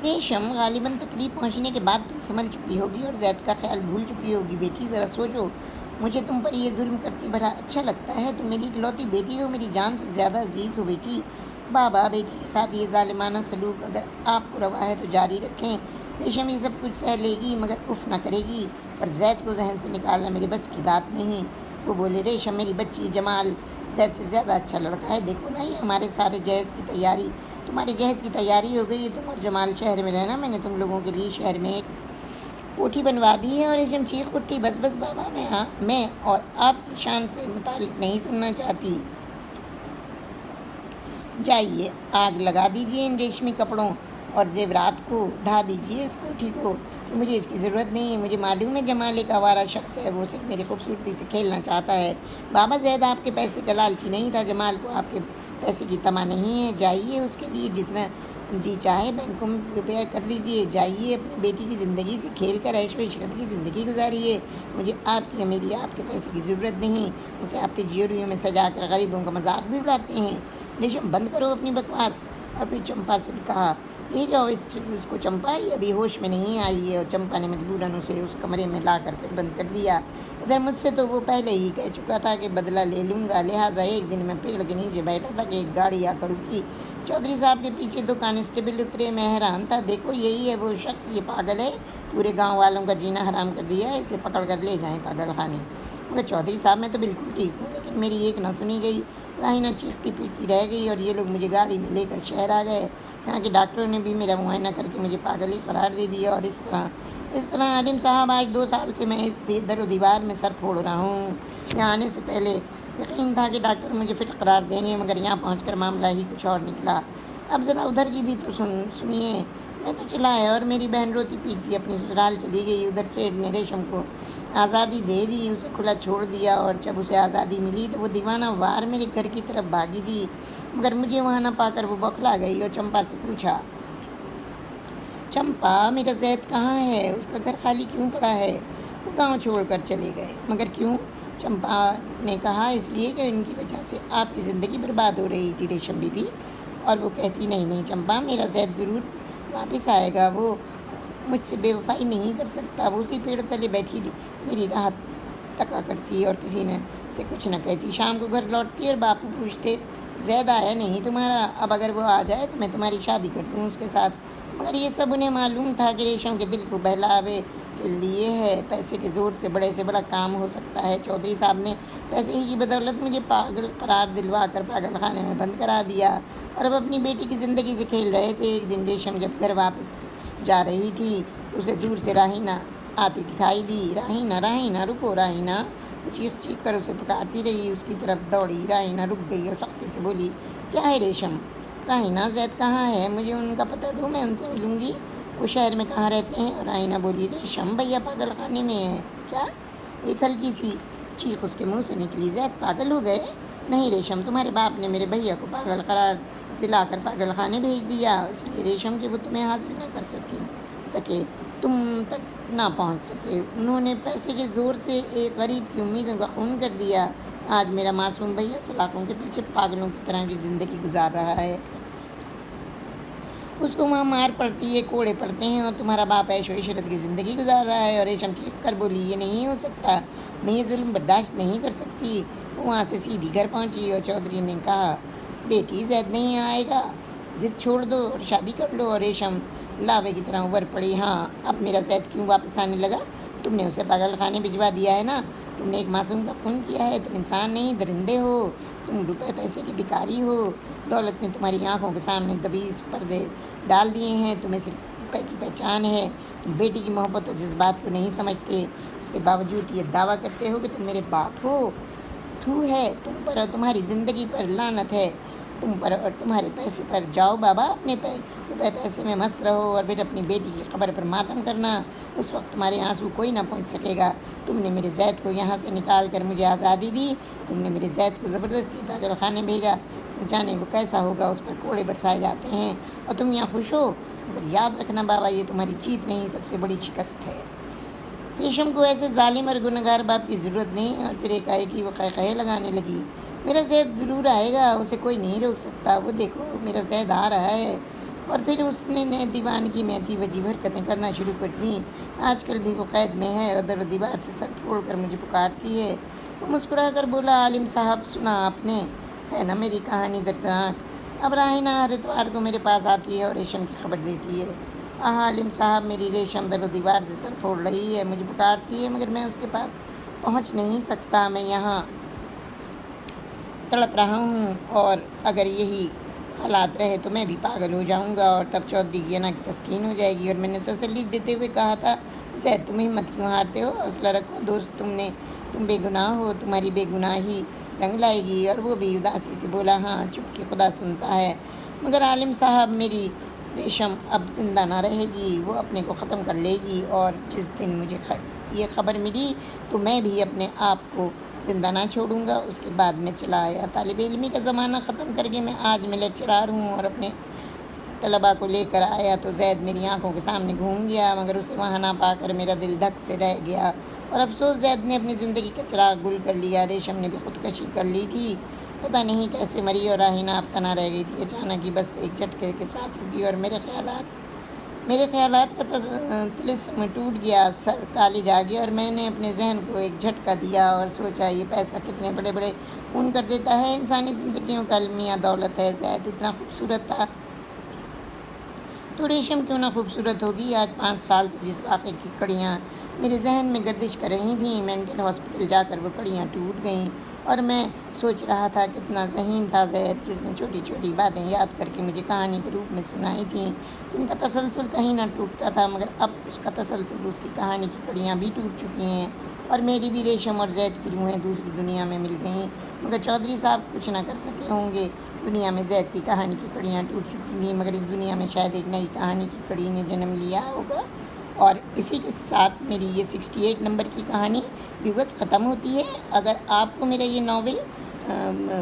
[SPEAKER 1] ریشم، غالباً تقریب پہنچنے کے بعد تم سنبھل چکی ہوگی اور زید کا خیال بھول چکی ہوگی۔ بیٹی ذرا سوچو، مجھے تم پر یہ ظلم کرتے بڑا اچھا لگتا ہے۔ تم میری اکلوتی بیٹی ہو، میری جان سے زیادہ عزیز ہو بیٹی۔ بابا بیٹی کے ساتھ یہ ظالمانہ سلوک اگر آپ کو روا ہے تو جاری رکھیں۔ ریشم یہ سب کچھ سہ لے گی مگر اف نہ کرے گی، پر زید کو ذہن سے نکالنا میرے بس کی بات نہیں۔ وہ بولے، ریشم میری بچی، جمال زید سے زیادہ اچھا لڑکا ہے۔ دیکھو نا، یہ ہمارے سارے جہیز کی تیاری تمہارے جہیز کی تیاری ہو گئی ہے۔ تم اور جمال شہر میں رہنا، میں نے تم لوگوں کے لیے شہر میں ایک کوٹھی بنوا دی ہے۔ اور ریشم چیخ اٹھی، بس بس بابا، میں اور آپ کی شان سے متعلق نہیں سننا چاہتی۔ جائیے، آگ لگا دیجیے ان ریشمی کپڑوں اور زیورات کو، ڈھا دیجیے اس کوٹھی کو، کہ مجھے اس کی ضرورت نہیں ہے۔ مجھے معلوم ہے جمال ایک آوارہ شخص ہے، وہ صرف میری خوبصورتی سے کھیلنا چاہتا ہے۔ بابا زید آپ کے پیسے کا لالچی نہیں تھا، جمال کو آپ کے پیسے کی تما نہیں ہے۔ جائیے، اس کے لیے جتنا جی چاہے بینکوں میں روپیہ کر دیجیے۔ جائیے، اپنی بیٹی کی زندگی سے کھیل کر عیش و عشرت کی زندگی گزاریے۔ مجھے آپ کی امیری، آپ کے پیسے کی ضرورت نہیں۔ اسے آپ تجوریوں میں سجا کر غریبوں کا مذاق بھی اڑاتے ہیں۔ ریشم بند کرو اپنی بکواس۔ اور پھر چمپا سے کہا، لے جاؤ اس کو چمپا، یہ ابھی ہوش میں نہیں آئی ہے۔ اور چمپا نے مجبوراً اسے اس کمرے میں لا کر بند کر دیا۔ ادھر مجھ سے تو وہ پہلے ہی کہہ چکا تھا کہ بدلہ لے لوں گا، لہٰذا ایک دن میں پیڑ کے نیچے بیٹھا تھا کہ ایک گاڑی آ کر رکی۔ چودھری صاحب کے پیچھے دو کانسٹیبل اترے۔ میں حیران تھا، دیکھو یہی ہے وہ شخص، یہ پاگل ہے، پورے گاؤں والوں کا جینا حرام کر دیا ہے، اسے پکڑ کر لے جائیں پاگل خانے۔ مگر چودھری صاحب میں تو بالکل ٹھیک ہوں، لیکن میری ایک نہ سنی گئی۔ راہینہ چیختی پیٹتی رہ گئی اور یہ لوگ مجھے گاڑی میں لے کر شہر آ گئے۔ یہاں کے ڈاکٹروں نے بھی میرا معائنہ کر کے مجھے پاگل ہی قرار دے دیا۔ اور اس طرح عالم صاحب، آج 2 سال سے میں اس در و دیوار میں سر پھوڑ رہا ہوں۔ یہاں آنے سے پہلے یقین تھا کہ ڈاکٹر مجھے فٹ قرار دیں گے، مگر یہاں پہنچ کر معاملہ ہی کچھ اور نکلا۔ اب ذرا ادھر کی بھی تو سنیے۔ میں تو چلا ہے اور میری بہن روتی پیٹتی اپنی سسرال چلی گئی۔ ادھر سیٹھ نے ریشم کو آزادی دے دی، اسے کھلا چھوڑ دیا، اور جب اسے آزادی ملی تو وہ دیوانہ وار میرے گھر کی طرف بھاگی تھی، مگر مجھے وہاں نہ پا کر وہ بوکھلا گئی اور چمپا سے پوچھا، چمپا میرا زید کہاں ہے؟ اس کا گھر خالی کیوں پڑا ہے؟ وہ گاؤں چھوڑ کر چلے گئے۔ مگر کیوں؟ چمپا نے کہا، اس لیے کہ ان کی وجہ سے آپ کی زندگی برباد ہو رہی تھی ریشم بی بی۔ اور وہ کہتی، نہیں چمپا، میرا زید ضرور واپس آئے گا، وہ مجھ سے بے وفائی نہیں کر سکتا۔ وہ اسی پیڑ تلے بیٹھی میری راحت تکا کرتی اور کسی نے سے کچھ نہ کہتی۔ شام کو گھر لوٹتی اور باپو پوچھتے، زید آیا نہیں تمہارا، اب اگر وہ آ جائے تو میں تمہاری شادی کر دوں اس کے ساتھ۔ مگر یہ سب انہیں معلوم تھا کہ ریشم کے دل کو بہلاوے کے لیے ہے، پیسے کے زور سے بڑا کام ہو سکتا ہے۔ چودھری صاحب نے پیسے ہی کی بدولت مجھے پاگل قرار دلوا کر پاگل خانے میں بند کرا دیا، اور اب اپنی بیٹی کی زندگی سے کھیل رہے تھے۔ ایک دن ریشم جب گھر واپس جا رہی تھی، اسے دور سے راہینہ آتی دکھائی دی۔ راہینہ رکو راہینہ، چیخ کر اسے پکارتی رہی۔ اس کی طرف دوڑی، راہینہ رک گئی اور سختی سے بولی، کیا ہے ریشم؟ راہینہ، زید کہاں ہے؟ مجھے ان کا پتہ دو، میں ان سے ملوں گی۔ وہ شہر میں کہاں رہتے ہیں؟ اور راہینہ بولی، ریشم بھیا پاگل خانے میں ہے۔ کیا؟ ایک ہلکی سی چیخ اس کے منہ سے نکلی۔ زید پاگل ہو گئے؟ نہیں ریشم، تمہارے باپ نے میرے بھیا کو پاگل قرار دلا کر پاگل خانے بھیج دیا، اس لیے ریشم کہ وہ تمہیں حاصل نہ کر سکے، تم تک نہ پہنچ سکے۔ انہوں نے پیسے کے زور سے ایک غریب کی امیدوں کا خون کر دیا۔ آج میرا معصوم بھیا سلاخوں کے پیچھے پاگلوں کی طرح کی زندگی گزار رہا ہے۔ اس کو وہاں مار پڑتی ہے، کوڑے پڑتے ہیں، اور تمہارا باپ عیش و عشرت کی زندگی گزار رہا ہے۔ اور ریشم چیخ کر بولی، یہ نہیں ہو سکتا، میں یہ ظلم برداشت نہیں کر سکتی۔ وہ وہاں سے سیدھی گھر پہنچی اور چودھری نے کہا، بیٹی زید نہیں آئے گا، ضد چھوڑ دو اور شادی کر لو۔ اور ریشم لاوے کی طرح ابھر پڑی، ہاں اب میرا زید کیوں واپس آنے لگا؟ تم نے اسے پاگل خانے بھجوا دیا ہے نا، تم نے ایک معصوم کا خون کیا ہے، تم انسان نہیں درندے ہو، تم روپے پیسے کی بھکاری ہو۔ دولت نے تمہاری آنکھوں کے سامنے دبیز پردے ڈال دیے ہیں، تمہیں صرف روپے کی پہچان ہے، تم بیٹی کی محبت اور جذبات کو نہیں سمجھتے۔ اس کے باوجود یہ دعویٰ کرتے ہو کہ تم میرے باپ ہو۔ تھو ہے تم پر اور تمہاری زندگی پر، لعنت ہے تم پر اور تمہارے پیسے پر۔ جاؤ بابا، اپنے روپے پیسے میں مست رہو اور پھر اپنی بیٹی کی قبر پر ماتم کرنا، اس وقت تمہارے آنسو کوئی نہ پہنچ سکے گا۔ تم نے میرے زید کو یہاں سے نکال کر مجھے آزادی دی، تم نے میرے زید کو زبردستی پاگل خانے بھیجا، نہ جانے وہ کیسا ہوگا، اس پر کوڑے برسائے جاتے ہیں اور تم یہاں خوش ہو۔ مگر یاد رکھنا بابا، یہ تمہاری جیت نہیں، سب سے بڑی شکست ہے۔ ریشم کو ایسے ظالم اور گنہگار باپ کی ضرورت نہیں۔ اور پھر ایک کی وہ قہقہے لگانے لگی، میرا زید ضرور آئے گا، اسے کوئی نہیں روک سکتا، وہ دیکھو میرا زید آ رہا ہے۔ اور پھر اس نے دیوانگی میں عجیب حرکتیں کرنا شروع کر دیں۔ آج کل بھی وہ قید میں ہے اور در و دیوار سے سر پھوڑ کر مجھے پکارتی ہے۔ وہ مسکرا کر بولا، عالم صاحب سنا آپ نے، ہے نا میری کہانی دردناک؟ اب راہینہ ہر اتوار کو میرے پاس آتی ہے اور ریشم کی خبر دیتی ہے۔ عالم صاحب، میری ریشم در و دیوار سے سر پھوڑ رہی ہے، مجھے پکارتی ہے، مگر میں اس کے پاس پہنچ نہیں سکتا، میں یہاں تڑپ رہا ہوں، اور اگر یہی حالات رہے تو میں بھی پاگل ہو جاؤں گا، اور تب چودھری کی انا کی تسکین ہو جائے گی۔ اور میں نے تسلی دیتے ہوئے کہا تھا، زید تم ہمت کیوں ہارتے ہو، حوصلہ رکھو دوست، تم بے گناہ ہو، تمہاری بے گناہی رنگ لائے گی۔ اور وہ بھی اداسی سے بولا، ہاں چپ کے خدا سنتا ہے، مگر عالم صاحب میری ریشم اب زندہ نہ رہے گی، وہ اپنے کو ختم کر لے گی، اور جس دن مجھے یہ خبر ملی تو میں بھی اپنے آپ کو زندہ نہ چھوڑوں گا۔ اس کے بعد میں چلا آیا۔ طالب علمی کا زمانہ ختم کر کے میں آج میں لیکچرار ہوں، اور اپنے طلباء کو لے کر آیا تو زید میری آنکھوں کے سامنے گھوم گیا، مگر اسے وہاں نہ پا کر میرا دل دھک سے رہ گیا، اور افسوس زید نے اپنی زندگی کا چراغ گل کر لیا۔ ریشم نے بھی خودکشی کر لی تھی، پتہ نہیں کیسے مری، اور راہینہ اب تنہا رہ گئی تھی۔ اچانک ہی بس ایک جھٹکے کے ساتھ رکی، اور میرے خیالات کا طلسم ٹوٹ گیا، سر کالج آ گیا، اور میں نے اپنے ذہن کو ایک جھٹکا دیا اور سوچا، یہ پیسہ کتنے بڑے خون کر دیتا ہے، انسانی زندگیوں کا المیہ دولت ہے۔ زید اتنا خوبصورت تھا تو ریشم کیوں نہ خوبصورت ہوگی۔ آج 5 سال سے جس واقعے کی کڑیاں میرے ذہن میں گردش کر رہی تھیں، مینٹل ہاسپٹل جا کر وہ کڑیاں ٹوٹ گئیں، اور میں سوچ رہا تھا کتنا ذہین تھا زید، جس نے چھوٹی چھوٹی باتیں یاد کر کے مجھے کہانی کے روپ میں سنائی تھیں، جن کا تسلسل کہیں نہ ٹوٹتا تھا، مگر اب اس کا تسلسل، اس کی کہانی کی کڑیاں بھی ٹوٹ چکی ہیں، اور میری بھی ریشم اور زید کی روحیں دوسری دنیا میں مل گئیں۔ مگر چودھری صاحب کچھ نہ کر سکے ہوں گے، دنیا میں زید کی کہانی کی کڑیاں ٹوٹ چکی تھیں، مگر اس دنیا میں شاید ایک نئی کہانی کی کڑی نے جنم لیا ہوگا۔ اور اسی کے ساتھ میری یہ 68 نمبر کی کہانی ویورز ختم ہوتی ہے۔ اگر آپ کو میرا یہ ناول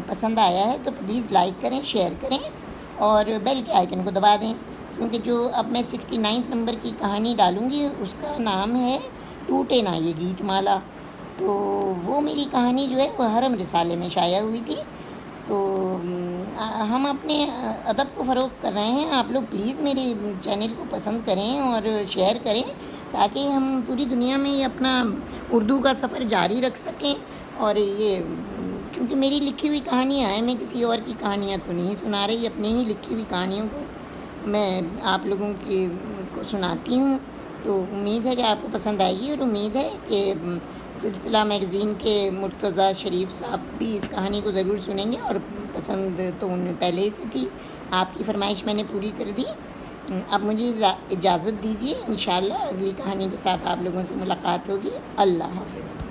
[SPEAKER 1] پسند آیا ہے تو پلیز لائک کریں، شیئر کریں، اور بیل کے آئیکن کو دبا دیں، کیونکہ جو اب میں 69 نمبر کی کہانی ڈالوں گی اس کا نام ہے ٹوٹے نہ یہ گیت مالا۔ تو وہ میری کہانی جو ہے وہ حرم رسالے میں شائع ہوئی تھی۔ تو ہم اپنے ادب کو فروغ کر رہے ہیں، آپ لوگ پلیز میرے چینل کو پسند کریں اور شیئر کریں، تاکہ ہم پوری دنیا میں یہ اپنا اردو کا سفر جاری رکھ سکیں، اور یہ کیونکہ میری لکھی ہوئی کہانیاں ہیں، میں کسی اور کی کہانیاں تو نہیں سنا رہی، اپنی ہی لکھی ہوئی کہانیوں کو میں آپ لوگوں کو سناتی ہوں۔ تو امید ہے کہ آپ کو پسند آئے گی، اور امید ہے کہ سلسلہ میگزین کے مرتضیٰ شریف صاحب بھی اس کہانی کو ضرور سنیں گے، اور پسند تو ان میں پہلے ہی سے تھی، آپ کی فرمائش میں نے پوری کر دی۔ اب مجھے اجازت دیجیے، انشاءاللہ اگلی کہانی کے ساتھ آپ لوگوں سے ملاقات ہوگی۔ اللہ حافظ۔